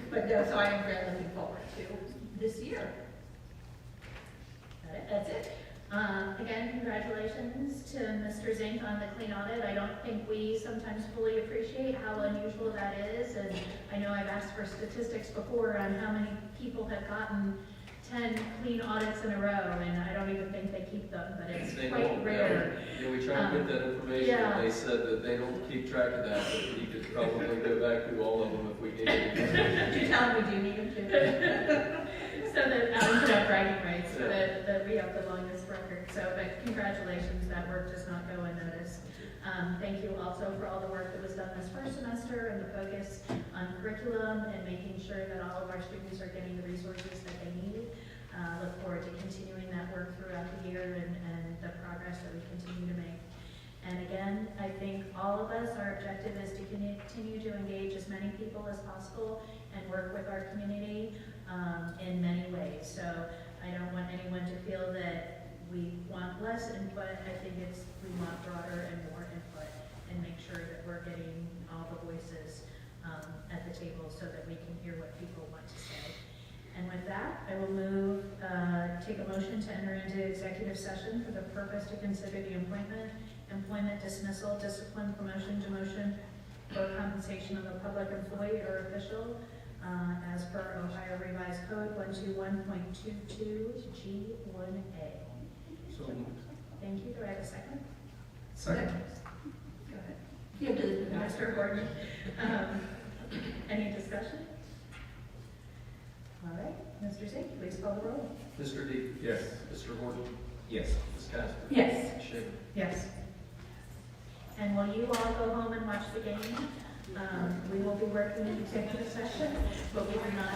But no, so I am very looking forward to this year. That's it. Again, congratulations to Mr. Zink on the clean audit. I don't think we sometimes fully appreciate how unusual that is, and I know I've asked for statistics before on how many people have gotten 10 clean audits in a row, and I don't even think they keep them, but it's They quite don't, rare. Yeah, we tried to get that information, yeah. and they said that they don't keep track of that, but you could probably go back through all of them if we needed to. Did you tell them we do need them too? So that, put up bragging rights, so that we have the longest record. So, but congratulations, that work does not go unnoticed. Thank you also for all the work that was done this first semester and the focus on curriculum and making sure that all of our students are getting the resources that they need. Look forward to continuing that work throughout the year and the progress that we continue to make. And again, I think all of us, our objective is to continue to engage as many people as possible and work with our community in many ways. So I don't want anyone to feel that we want less input. I think we want broader and more input and make sure that we're getting all the voices at the table so that we can hear what people want to say. And with that, I will take a motion to enter into executive session for the purpose to consider the employment, dismissal, discipline, promotion, demotion, or compensation of a public employee or official as per Ohio Revised Code 121.22G1A. So moved. Thank you. Do I have a second? Second. Go ahead. You have to, Mr. Gordon. Any discussion? All right. Mr. Zink, please call the roll. Mr. D. Yes. Mr. Horton. Yes. Ms. Casper. Yes. Shaver. Yes. And while you all go home and watch the game, we will be working in executive session, but we are not